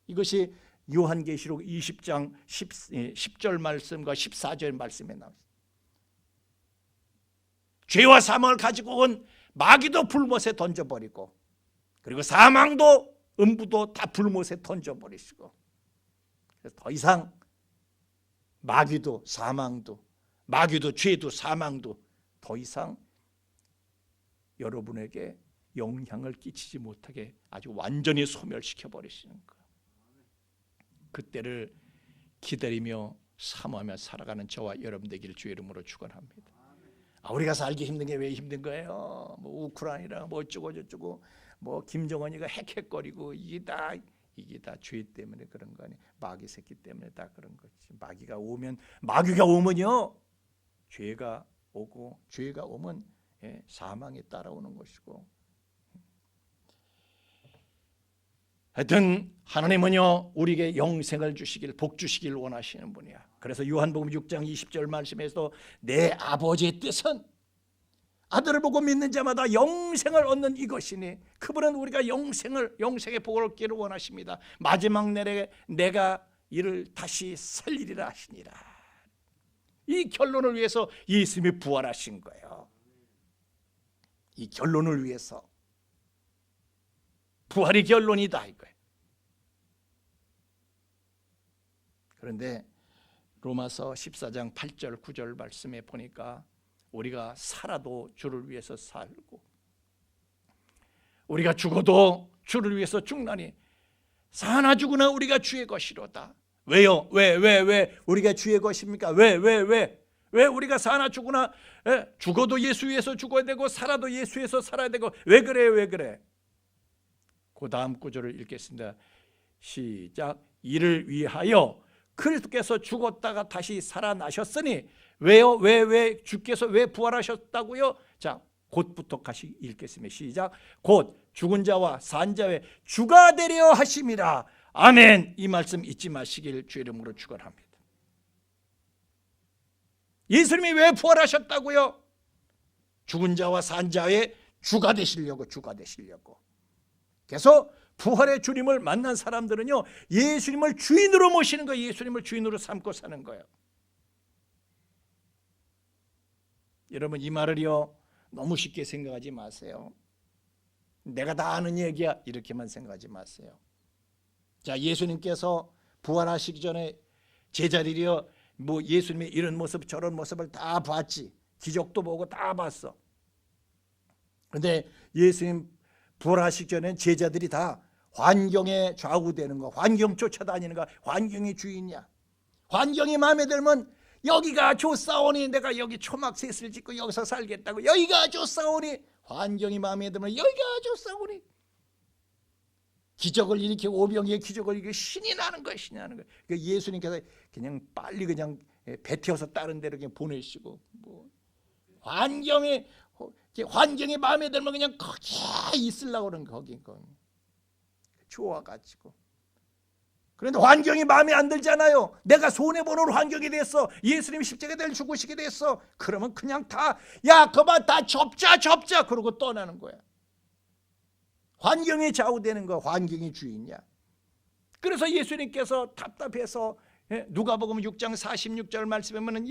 이것이 요한계시록 20장 10절 말씀과 14절 말씀에 나옵니다. 죄와 사망을 가지고 온 마귀도 불못에 던져버리고 그리고 사망도 음부도 다 불못에 던져버리시고 그래서 더 이상 마귀도 사망도 마귀도 죄도 사망도 더 이상 여러분에게 영향을 끼치지 못하게 아주 완전히 소멸시켜 버리시는 거예요. 그때를 기다리며 사모하며 살아가는 저와 여러분 되기를 주의 이름으로 축원합니다. 우리가 살기 힘든 게 왜 힘든 거예요? 뭐 우크라이나 뭐 어쩌고 저쩌고 뭐 김정은이가 헥헥거리고 이게 다 죄 때문에 그런 거 아니에요. 마귀 새끼 때문에 다 그런 거지. 마귀가 오면요 죄가 오고 죄가 오면 사망이 따라오는 것이고 하여튼 하나님은요 우리에게 영생을 주시길 복 주시길 원하시는 분이야. 그래서 요한복음 6장 20절 말씀에서 내 아버지의 뜻은 아들을 보고 믿는 자마다 영생을 얻는 이것이니 그분은 우리가 영생의 복을 얻기를 원하십니다. 마지막 날에 내가 이를 다시 살리리라 하시니라. 이 결론을 위해서 예수님이 부활하신 거예요. 이 결론을 위해서. 부활이 결론이다 이거예요. 그런데 로마서 14장 8절 9절 말씀에 보니까 우리가 살아도 주를 위해서 살고 우리가 죽어도 주를 위해서 죽나니 사나 죽으나 우리가 주의 것이로다. 왜요? 왜 우리가 주의 것입니까? 왜 우리가 사나 죽으나 죽어도 예수 위해서 죽어야 되고 살아도 예수 위해서 살아야 되고 왜 그래? 그 다음 구절을 읽겠습니다. 시작. 이를 위하여 그리스도께서 죽었다가 다시 살아나셨으니 왜요? 왜 주께서 왜 부활하셨다고요? 자, 곧부터 다시 읽겠습니다. 시작. 곧 죽은 자와 산 자의 주가 되려 하심이라. 아멘. 이 말씀 잊지 마시길 주 이름으로 축원합니다. 예수님이 왜 부활하셨다고요? 죽은 자와 산 자의 주가 되시려고. 그래서 부활의 주님을 만난 사람들은요, 예수님을 주인으로 모시는 거예요. 예수님을 주인으로 삼고 사는 거예요. 여러분, 이 말을요 너무 쉽게 생각하지 마세요. 내가 다 아는 얘기야 이렇게만 생각하지 마세요. 자, 예수님께서 부활하시기 전에 제자들이요 뭐 예수님의 이런 모습 저런 모습을 다 봤지. 기적도 보고 다 봤어. 그런데 예수님 부활하시기 전에 제자들이 다 환경에 좌우되는 거, 환경 쫓아다니는 거, 환경이 주인이야. 환경이 마음에 들면 여기가 좋사오니 내가 여기 초막셋을 짓고 여기서 살겠다고. 여기가 좋사오니 환경이 마음에 들면 여기가 좋사오니 기적을 일으키고 오병이의 기적을 일으키고 신이 나는 거예요. 그러니까 예수님께서 그냥 빨리 그냥 배 태워서 다른 데로 그냥 보내시고 뭐 환경이 마음에 들면 그냥 거기에 있으려고 그러는 거기 좋아가지고. 그런데 환경이 마음에 안 들잖아요. 내가 손해보는 환경이 됐어. 예수님이 십자가에 죽으시게 됐어. 그러면 그냥 다 그만 다 접자 그러고 떠나는 거야. 환경이 좌우되는 거, 환경이 주인이야. 그래서 예수님께서 답답해서 누가복음 6장 46절 말씀에 보면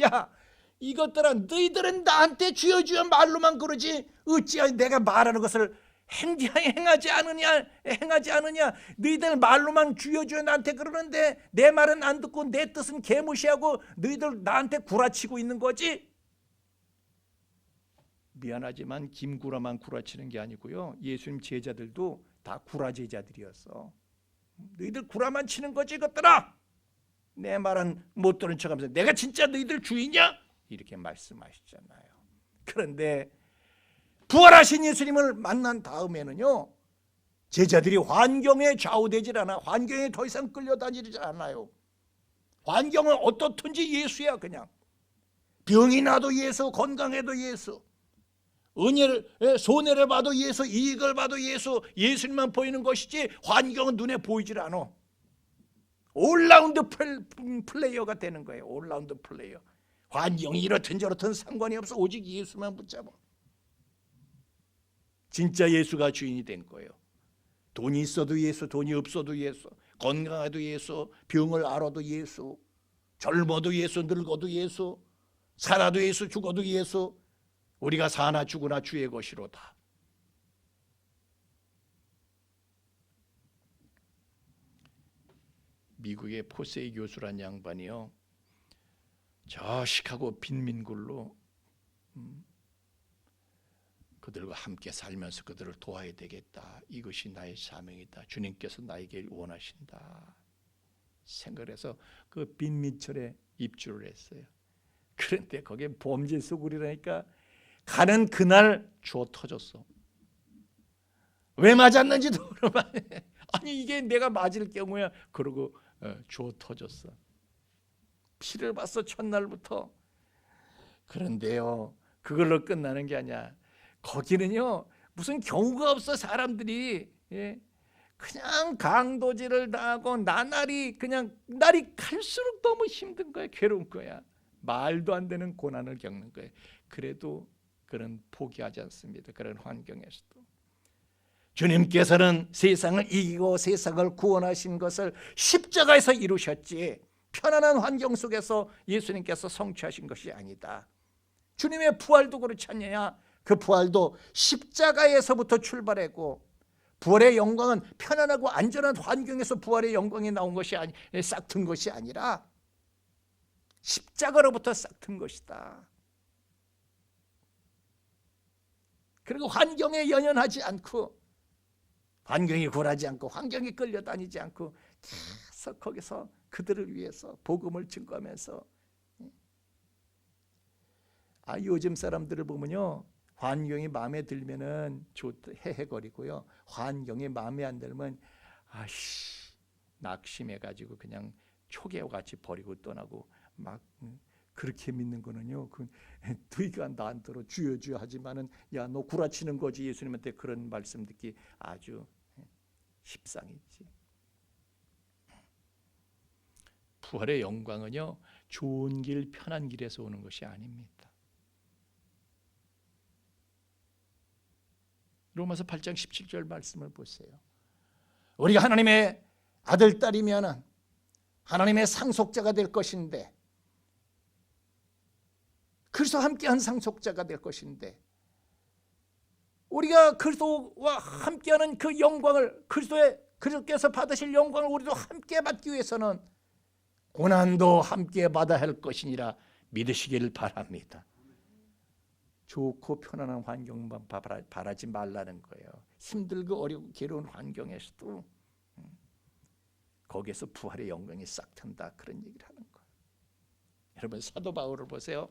이것들아 너희들은 나한테 주여 주여 말로만 그러지 어찌하여 내가 말하는 것을 행하지 않으냐. 너희들 말로만 주여 주여 나한테 그러는데 내 말은 안 듣고 내 뜻은 개무시하고 너희들 나한테 구라치고 있는 거지. 미안하지만 김구라만 구라치는 게 아니고요, 예수님 제자들도 다 구라 제자들이었어. 너희들 구라만 치는 거지 이것들아. 내 말은 못 들은 척하면서 내가 진짜 너희들 주인이야? 이렇게 말씀하시잖아요. 그런데 부활하신 예수님을 만난 다음에는요, 제자들이 환경에 좌우되질 않아. 환경에 더 이상 끌려다니지 않아요. 환경은 어떻든지 예수야. 그냥 병이 나도 예수, 건강해도 예수, 은혜를 손해를 봐도 예수, 이익을 봐도 예수, 예수님만 보이는 것이지 환경은 눈에 보이질 않아. 올라운드 플레이어가 되는 거예요. 올라운드 플레이어. 환경이 이렇든 저렇든 상관이 없어. 오직 예수만 붙잡아. 진짜 예수가 주인이 된 거예요. 돈이 있어도 예수, 돈이 없어도 예수, 건강해도 예수, 병을 앓아도 예수, 젊어도 예수, 늙어도 예수, 살아도 예수, 죽어도 예수. 우리가 사나 죽으나 주의 것이로다. 미국의 포세이 교수란 양반이요, 저 시카고 빈민굴로 그들과 함께 살면서 그들을 도와야 되겠다. 이것이 나의 사명이다. 주님께서 나에게 원하신다. 생각을 해서 그 빈민철에 입주를 했어요. 그런데 거기에 범죄 소굴이라니까 가는 그날 주워 터졌어. 왜 맞았는지도 모르면 아니 이게 내가 맞을 경우야. 그러고 주워 터졌어. 피를 봤어 첫날부터. 그런데요, 그걸로 끝나는 게 아니야. 거기는요 무슨 경우가 없어. 사람들이 그냥 강도질을 당하고 날이 갈수록 너무 힘든 거야. 괴로운 거야. 말도 안 되는 고난을 겪는 거예요. 그래도 그는 포기하지 않습니다. 그런 환경에서도 주님께서는 세상을 이기고 세상을 구원하신 것을 십자가에서 이루셨지 편안한 환경 속에서 예수님께서 성취하신 것이 아니다. 주님의 부활도 그렇지 않느냐? 그 부활도 십자가에서부터 출발했고 부활의 영광은 편안하고 안전한 환경에서 부활의 영광이 나온 것이 싹튼 것이 아니라 십자가로부터 싹튼 것이다. 그리고 환경에 연연하지 않고 환경에 굴하지 않고 환경에 끌려다니지 않고 계속 거기서 그들을 위해서 복음을 증거하면서 요즘 사람들을 보면요 환경이 마음에 들면은 헤헤거리고요 환경이 마음에 안 들면 낙심해가지고 그냥 초계와같이 버리고 떠나고 막 그렇게 믿는 거는요 너희가 나한테로 주여 주여 하지만은 야 너 구라치는 거지 예수님한테 그런 말씀 듣기 아주 십상이지. 부활의 영광은요 좋은 길 편한 길에서 오는 것이 아닙니다. 로마서 8장 17절 말씀을 보세요. 우리가 하나님의 아들 딸이면 하나님의 상속자가 될 것인데 그리스도와 함께한 상속자가 될 것인데 우리가 그리스도와 함께하는 그 영광을 그리스도께서 받으실 영광을 우리도 함께 받기 위해서는 고난도 함께 받아야 할 것이니라 믿으시기를 바랍니다. 좋고 편안한 환경만 바라지 말라는 거예요. 힘들고 어렵고 괴로운 환경에서도 거기에서 부활의 영광이 싹 튼다 그런 얘기를 하는 거예요. 여러분 사도 바울을 보세요.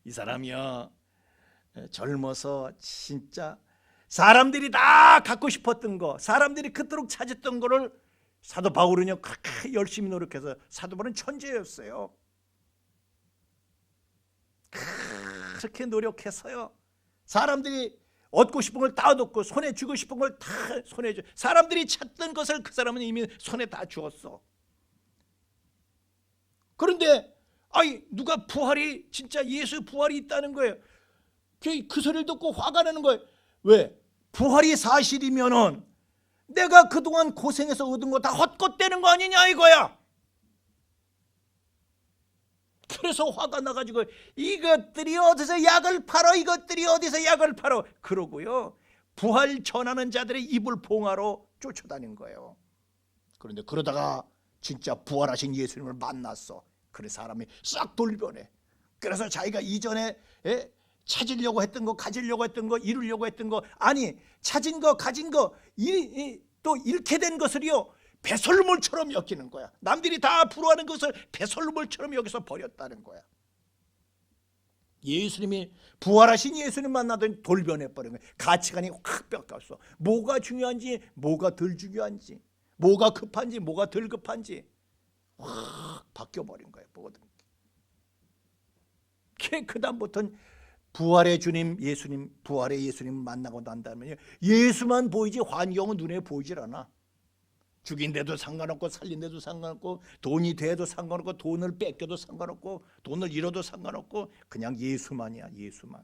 이 사람이요 젊어서 진짜 사람들이 다 갖고 싶었던 거 사람들이 그토록 찾았던 거를 사도 바울은요 그렇게 열심히 노력해서 사도 바울은 천재였어요. 그렇게 노력해서요 사람들이 얻고 싶은 걸 다 얻었고 손에 쥐고 싶은 걸 다 손에 쥐고 사람들이 찾던 것을 그 사람은 이미 손에 다 주었어. 그런데 누가 부활이 진짜 예수 부활이 있다는 거예요. 그 소리를 듣고 화가 나는 거예요. 왜? 부활이 사실이면은 내가 그동안 고생해서 얻은 거 다 헛것되는 거 아니냐 이거야. 그래서 화가 나가지고 이것들이 어디서 약을 팔어 이것들이 어디서 약을 팔어 그러고요 부활 전하는 자들의 입을 봉하러 쫓아다닌 거예요. 그런데 그러다가 진짜 부활하신 예수님을 만났어. 그래 사람이 싹 돌변해. 그래서 자기가 이전에 찾으려고 했던 거 가지려고 했던 거 이루려고 했던 거 찾은 거 가진 거 또 잃게 된 것을요 배설물처럼 여기는 거야. 남들이 다 부러워하는 것을 배설물처럼 여기서 버렸다는 거야. 예수님이 부활하신 예수님 만나더니 돌변해 버린 거야. 가치관이 확 뺏겼어. 뭐가 중요한지 뭐가 덜 중요한지 뭐가 급한지 뭐가 덜 급한지 확 바뀌어버린 거예요. 모든 게. 그다음부터는 부활의 주님 예수님 부활의 예수님 만나고 난다면요 예수만 보이지 환경은 눈에 보이질 않아. 죽인데도 상관없고 살린데도 상관없고 돈이 돼도 상관없고 돈을 뺏겨도 상관없고 돈을 잃어도 상관없고 그냥 예수만이야. 예수만.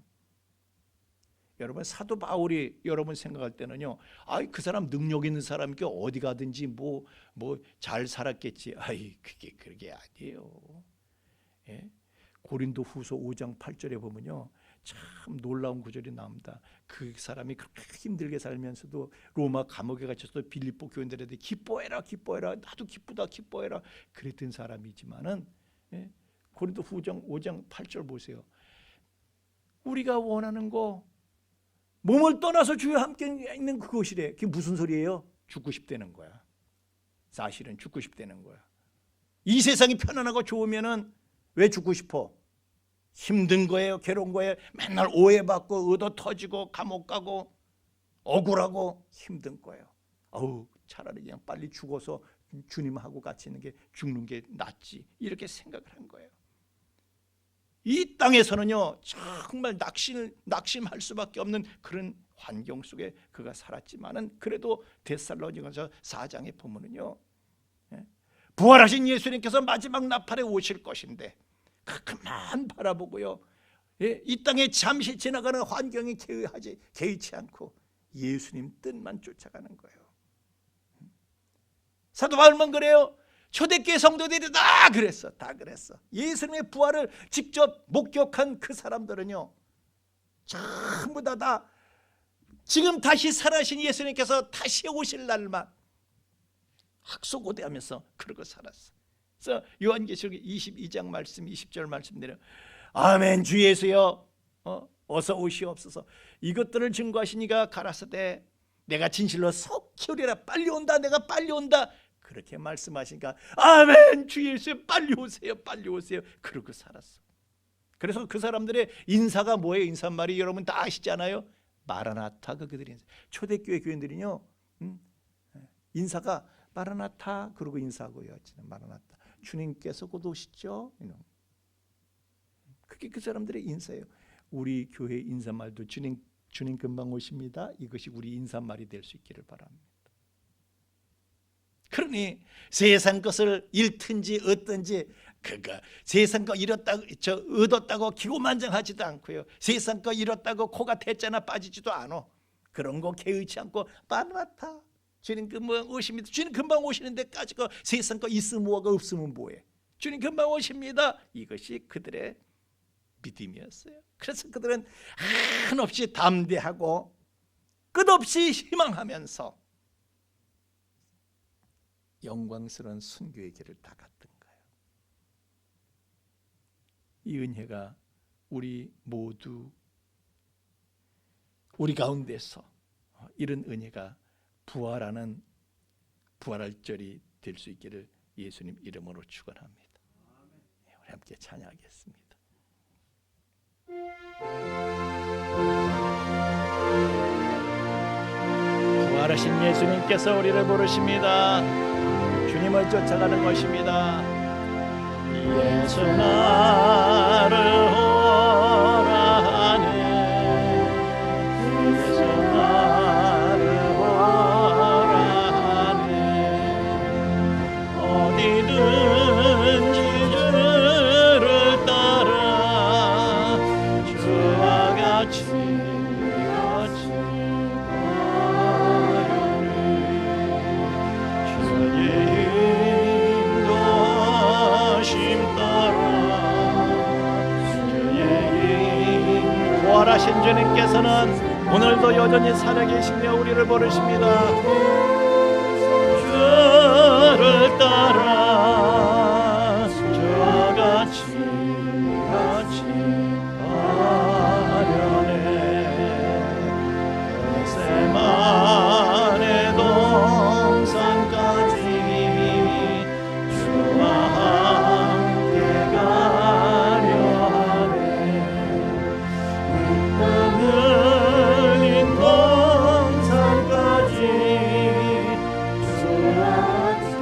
여러분 사도 바울이 여러분 생각할 때는요 그 사람 능력 있는 사람이니까 어디 가든지 뭐 잘 살았겠지. 그게 아니에요. 예? 고린도 후서 5장 8절에 보면요 참 놀라운 구절이 나옵니다. 그 사람이 그렇게 힘들게 살면서도 로마 감옥에 갇혀서 빌립보 교인들한테 기뻐해라 기뻐해라 나도 기쁘다 기뻐해라 그랬던 사람이지만은 고린도 후서 5장 8절 보세요. 우리가 원하는 거 몸을 떠나서 주와 함께 있는 그것이래. 그게 무슨 소리예요? 죽고 싶다는 거야. 사실은 죽고 싶다는 거야. 이 세상이 편안하고 좋으면은 왜 죽고 싶어? 힘든 거예요. 괴로운 거예요. 맨날 오해받고 얻어 터지고 감옥 가고 억울하고 힘든 거예요. 차라리 그냥 빨리 죽어서 주님하고 같이 있는 게 죽는 게 낫지 이렇게 생각을 한 거예요. 이 땅에서는요 정말 낙심할 수밖에 없는 그런 환경 속에 그가 살았지만은 그래도 데살로니가서 4장에 보면은요 부활하신 예수님께서 마지막 나팔에 오실 것인데 그만 바라보고요 이 땅에 잠시 지나가는 환경에 개의치 않고 예수님 뜻만 쫓아가는 거예요. 사도 바울만 그래요. 초대교회 성도들이 다 그랬어. 다 그랬어. 예수님의 부활을 직접 목격한 그 사람들은요, 전부 다 지금 다시 살아신 예수님께서 다시 오실 날만 학소고대하면서 그러고 살았어. 그래서 요한계시록 22장 말씀 20절 말씀대로 아멘 주 예수여 어서 오시옵소서. 이것들을 증거하시니가 가라사대 내가 진실로 속히 오리라. 빨리 온다. 내가 빨리 온다. 그렇게 말씀하시니까 아멘 주 예수 빨리 오세요. 빨리 오세요. 그러고 살았어. 그래서 그 사람들의 인사가 뭐예요? 인사말이 여러분 다 아시잖아요. 마라나타. 그들이 초대교회 교인들이요 인사가 마라나타 그러고 인사하고요. 마라나타 주님께서 곧 오시죠. 그게 그 사람들의 인사예요. 우리 교회 인사말도 주님 금방 오십니다. 이것이 우리 인사말이 될 수 있기를 바랍니다. 그러니 세상 것을 잃든지 얻든지 그거 세상 거 얻었다고 기고만장하지도 않고요. 세상 거 잃었다고 코가 대자나 빠지지도 않아. 그런 거 개의치 않고 마라나타 주님 금방 오십니다. 주님 금방 오시는 데까지 그 세상 거 있으면 뭐가 없으면 뭐해. 주님 금방 오십니다. 이것이 그들의 믿음이었어요. 그래서 그들은 한없이 담대하고 끝없이 희망하면서 영광스러운 순교의 길을 다 갔던 거예요. 이 은혜가 우리 모두 우리 가운데서 이런 은혜가 부활할 절이 될 수 있기를 예수님 이름으로 축원합니다. 우리 함께 찬양하겠습니다. 부활하신 예수님께서 우리를 부르십니다. 주님을 쫓아가는 것입니다. 예수 나를 오라 하네. 예수 나를 오라 하네. 어디든지 주를 따라 주와 같이 부활하신 주님께서는 오늘도 여전히 살아계시며 우리를 부르십니다. 주를 따라 저같이 하려네. 겟세마네 동산까지 주와 함께 가려 하네. 흘린 동산까지 주와 같이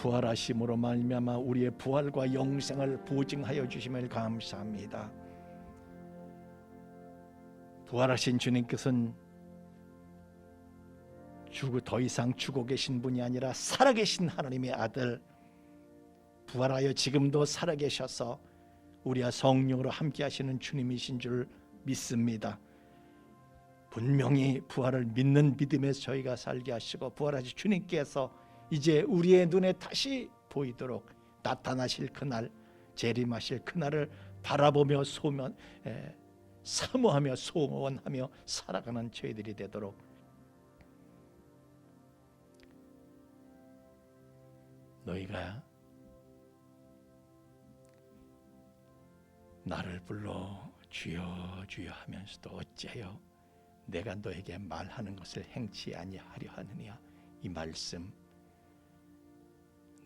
부활하심으로 말미암아 우리의 부활과 영생을 보증하여 주심을 감사합니다. 부활하신 주님께서는 더 이상 죽어 계신 분이 아니라 살아계신 하나님의 아들, 부활하여 지금도 살아계셔서 우리와 성령으로 함께 하시는 주님이신 줄 믿습니다. 분명히 부활을 믿는 믿음에서 저희가 살게 하시고 부활하신 주님께서 이제 우리의 눈에 다시 보이도록 나타나실 그날, 재림하실 그날을 바라보며 사모하며 소원하며 살아가는 저희들이 되도록 너희가 나를 불러 주여 주여 하면서도 어찌하여 내가 너에게 말하는 것을 행치 아니하려 하느냐. 이 말씀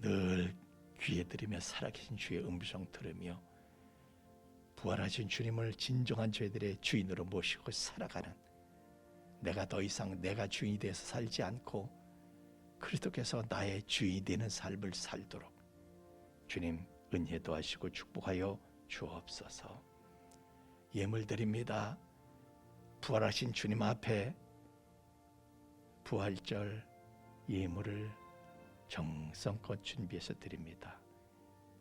늘 귀에 들으며 살아계신 주의 음성 들으며 부활하신 주님을 진정한 저희들의 주인으로 모시고 살아가는, 내가 더 이상 내가 주인이 되어서 살지 않고 그리스도께서 나의 주인이 되는 삶을 살도록 주님 은혜 도하시고 축복하여 주옵소서. 예물 드립니다. 부활하신 주님 앞에 부활절 예물을 정성껏 준비해서 드립니다.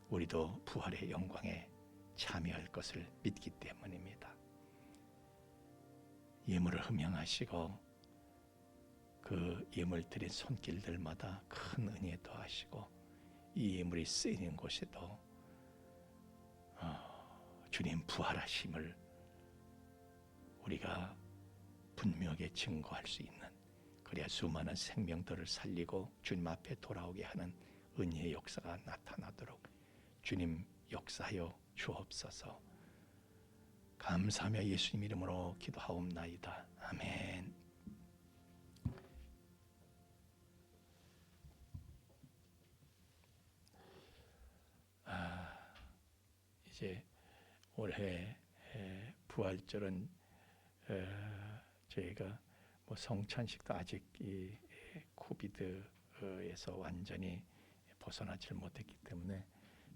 우리도 부활의 영광에 참여할 것을 믿기 때문입니다. 예물을 흠양하시고 그 예물 드린 손길들마다 큰 은혜 더하시고 이 예물이 쓰이는 곳에도 주님 부활하심을 우리가 분명하게 증거할 수 있는, 그래야 수많은 생명들을 살리고 주님 앞에 돌아오게 하는 은혜의 역사가 나타나도록 주님 역사하여 주옵소서. 감사하며 예수님 이름으로 기도하옵나이다. 아멘. 이제 올해 부활절은 저희가 뭐 성찬식도 아직 이 코비드에서 완전히 벗어나질 못했기 때문에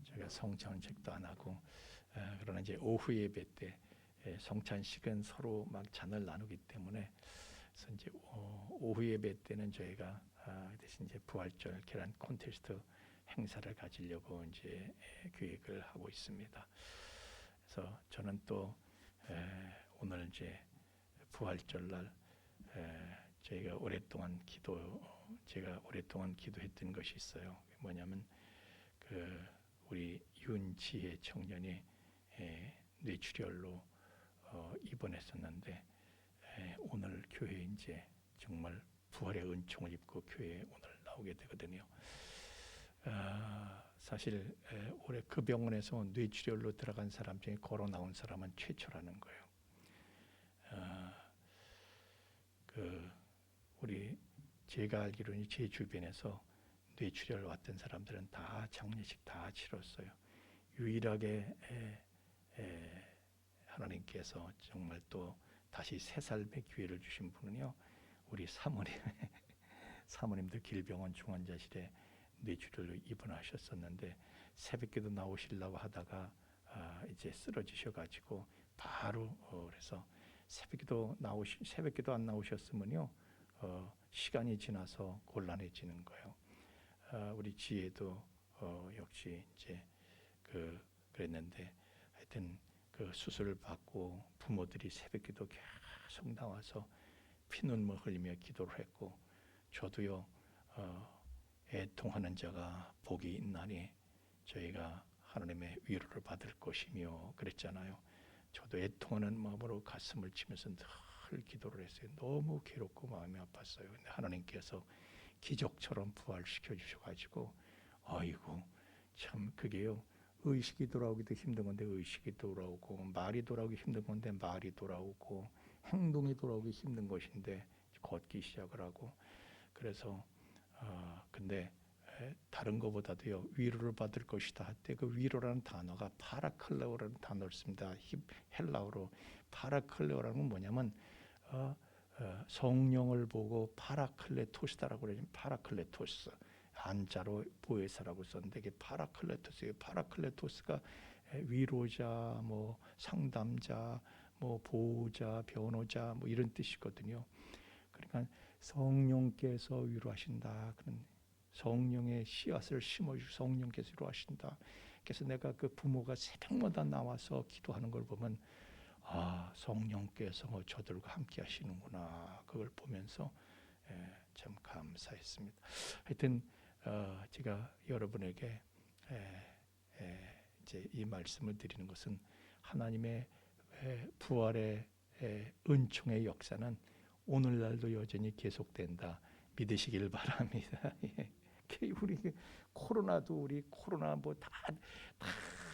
저희가 성찬식도 안 하고, 그러나 이제 오후 예배 때 성찬식은 서로 막 잔을 나누기 때문에 그래서 이제 오후 예배 때는 저희가 대신 이제 부활절 계란 콘테스트 행사를 가지려고 이제 계획을 하고 있습니다. 그래서 저는 또 오늘 이제 부활절날 제가 오랫동안 기도했던 것이 있어요. 뭐냐면 우리 윤지혜 청년이 뇌출혈로 입원했었는데 오늘 교회에 이제 정말 부활의 은총을 입고 교회에 오늘 나오게 되거든요. 사실 올해 그 병원에서 뇌출혈로 들어간 사람 중에 걸어 나온 사람은 최초라는 거예요. 우리 제가 알기로는 제 주변에서 뇌출혈 왔던 사람들은 다 장례식 다 치렀어요. 유일하게 하나님께서 정말 또 다시 새 삶의 기회를 주신 분은요, 우리 사모님도 길병원 중환자실에 뇌출혈로 입원하셨었는데 새벽기도 나오시려고 하다가 이제 쓰러지셔가지고 바로 그래서 새벽기도 안 나오셨으면요 시간이 지나서 곤란해지는 거예요. 우리 지혜도 역시 이제 그랬는데 하여튼 그 수술을 받고 부모들이 새벽기도 계속 나와서 피눈물 흘리며 기도를 했고, 저도요 애통하는 자가 복이 있나니 저희가 하나님의 위로를 받을 것이며 그랬잖아요. 저도 애통하는 마음으로 가슴을 치면서 늘 기도를 했어요. 너무 괴롭고 마음이 아팠어요. 근데 하나님께서 기적처럼 부활시켜 주셔가지고 아이고 참 그게요, 의식이 돌아오기도 힘든 건데 의식이 돌아오고, 말이 돌아오기 힘든 건데 말이 돌아오고, 행동이 돌아오기 힘든 것인데 걷기 시작을 하고, 그래서 근데 다른 것보다도요 위로를 받을 것이다 할 때 그 위로라는 단어가 파라클레오라는 단어를 씁니다. 헬라어로 파라클레오라는 건 뭐냐면 성령을 보고 파라클레토스다라고 그러죠. 파라클레토스, 한자로 보혜사라고 썼는데 이게 파라클레토스예요. 파라클레토스가 위로자, 뭐 상담자, 뭐 보호자, 변호자 뭐 이런 뜻이거든요. 그러니까 성령께서 위로하신다. 그런 성령의 씨앗을 심어주고 성령께서 위로하신다. 그래서 내가 그 부모가 새벽마다 나와서 기도하는 걸 보면 성령께서 저들과 함께 하시는구나. 그걸 보면서 참 감사했습니다. 하여튼 제가 여러분에게 이제 이 말씀을 드리는 것은 하나님의 부활의 은총의 역사는 오늘날도 여전히 계속된다 믿으시길 바랍니다. 우리 코로나도 우리 코로나 뭐 다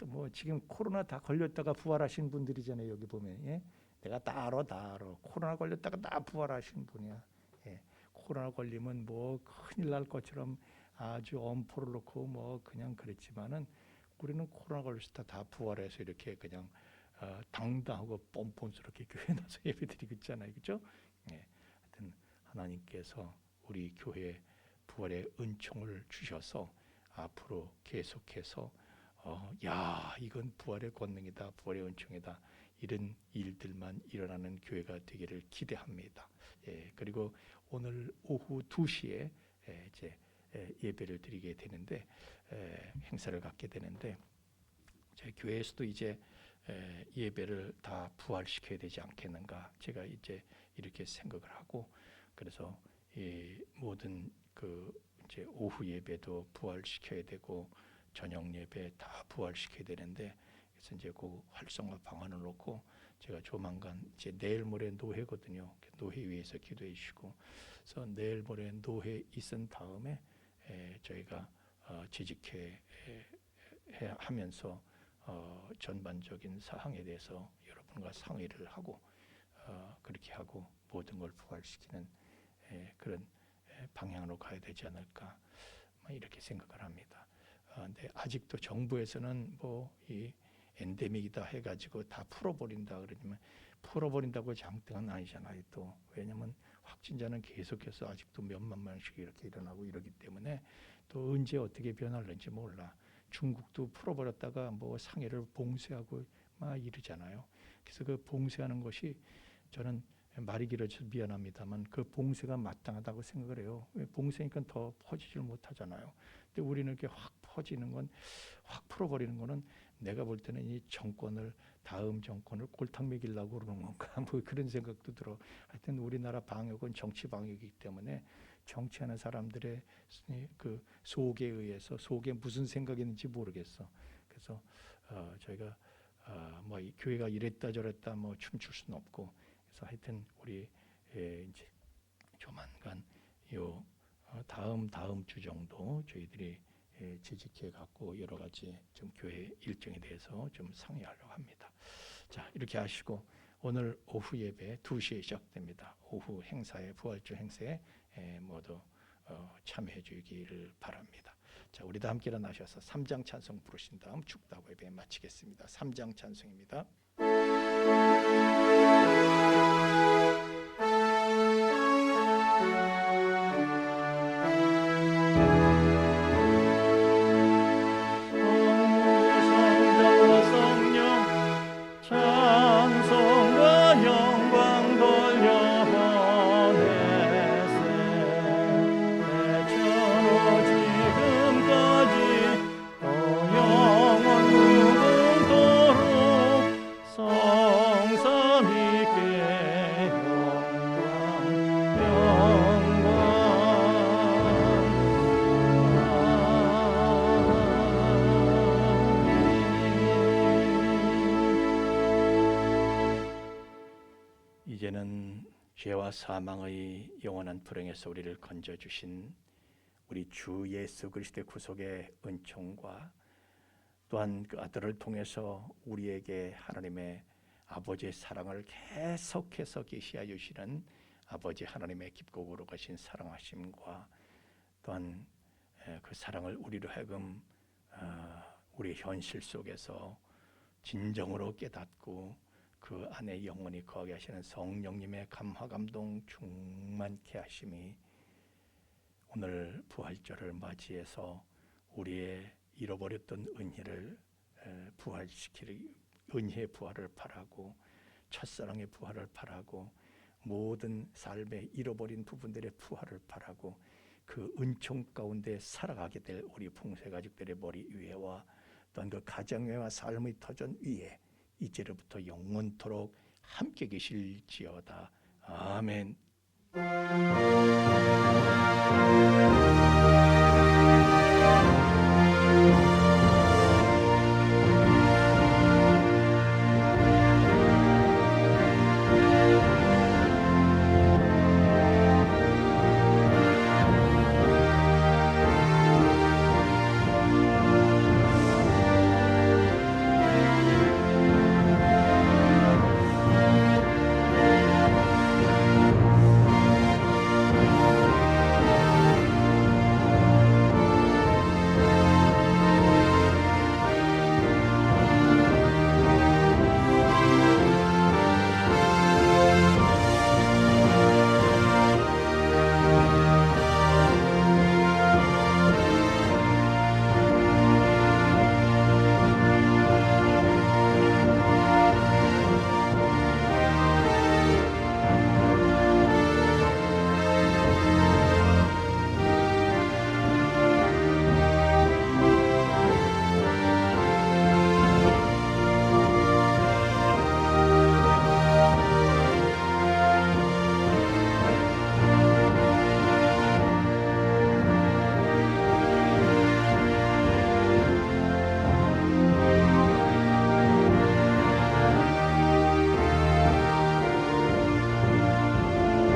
뭐 지금 코로나 다 걸렸다가 부활하신 분들이잖아요. 여기 보면 내가 다 알아. 코로나 걸렸다가 다 부활하신 분이야. 코로나 걸리면 뭐 큰일 날 것처럼 아주 엄포를 놓고 뭐 그냥 그랬지만은 우리는 코로나 걸렸을 때 다 부활해서 이렇게 그냥 당당하고 뻔뻔스럽게 교회 나서 예배드리고 있잖아요. 그렇죠? 하여튼 하나님께서 우리 교회에 부활의 은총을 주셔서 앞으로 계속해서 이건 부활의 권능이다, 부활의 은총이다, 이런 일들만 일어나는 교회가 되기를 기대합니다. 그리고 오늘 오후 2시에 이제 예배를 드리게 되는데 행사를 갖게 되는데 저희 교회에서도 이제 예배를 다 부활시켜야 되지 않겠는가, 제가 이제 이렇게 생각을 하고, 그래서 이 모든 그 이제 오후 예배도 부활시켜야 되고 저녁 예배 다 부활시켜야 되는데, 그래서 이제 그 활성화 방안을 놓고 제가 조만간 이제 내일 모레 노회거든요. 노회 위에서 기도해 주시고, 그래서 내일 모레 노회 있은 다음에 저희가 재직회 하면서 전반적인 사항에 대해서 여러분과 상의를 하고 그렇게 하고 모든 걸 부활시키는 그런 방향으로 가야 되지 않을까 이렇게 생각을 합니다. 근데 아직도 정부에서는 뭐 이 엔데믹이다 해가지고 다 풀어버린다 그러지만 풀어버린다고 장땡은 아니잖아요. 또 왜냐하면 확진자는 계속해서 아직도 몇만 명씩 이렇게 일어나고 이러기 때문에 또 언제 어떻게 변할는지 몰라. 중국도 풀어버렸다가 뭐 상해를 봉쇄하고 막 이러잖아요. 그래서 그 봉쇄하는 것이 저는 말이 길어져서 미안합니다만 그 봉쇄가 마땅하다고 생각을 해요. 봉쇄니까 더 퍼지질 못하잖아요. 근데 우리는 이렇게 확 퍼지는 건, 확 풀어버리는 거는 내가 볼 때는 이 정권을, 다음 정권을 골탕 먹이려고 그러는 건가 뭐 그런 생각도 들어. 하여튼 우리나라 방역은 정치 방역이기 때문에 정치하는 사람들의 그 속에 의해서, 속에 무슨 생각이 있는지 모르겠어. 그래서 저희가 뭐 이 교회가 이랬다 저랬다 뭐 춤출 수는 없고, 그래서 하여튼 우리 이제 조만간 요 다음 주 정도 저희들이 재직해 갖고 여러 가지 좀 교회 일정에 대해서 좀 상의하려고 합니다. 자, 이렇게 하시고 오늘 오후 예배 2시에 시작됩니다. 오후 행사에, 부활주 행사에 모두 참여해 주기를 바랍니다. 자, 우리 다 함께 일어나셔서 3장 찬송 부르신 다음 축도하고 예배 마치겠습니다. 3장 찬송입니다. 찬송과 영광 돌려보내세 내 전후 지금까지 또 영원 무궁토록 성삼위께 이제는 죄와 사망의 영원한 불행에서 우리를 건져주신 우리 주 예수 그리스도의 구속의 은총과 또한 그 아들을 통해서 우리에게 하나님의 아버지의 사랑을 계속해서 계시하여 주시는 아버지 하나님의 깊고 거룩하신 사랑하심과 또한 그 사랑을 우리로 하여금 우리 현실 속에서 진정으로 깨닫고 그 안에 영원히 거하게 하시는 성령님의 감화 감동 충만케 하심이 오늘 부활절을 맞이해서 우리의 잃어버렸던 은혜를 부활시키리, 은혜의 부활을 바라고 첫사랑의 부활을 바라고 모든 삶의 잃어버린 부분들의 부활을 바라고 그 은총 가운데 살아가게 될 우리 풍세 가족들의 머리 위에와 또한 그 가정회와 삶의 터전 위에 이제로부터 영원토록 함께 계실지어다. 아멘.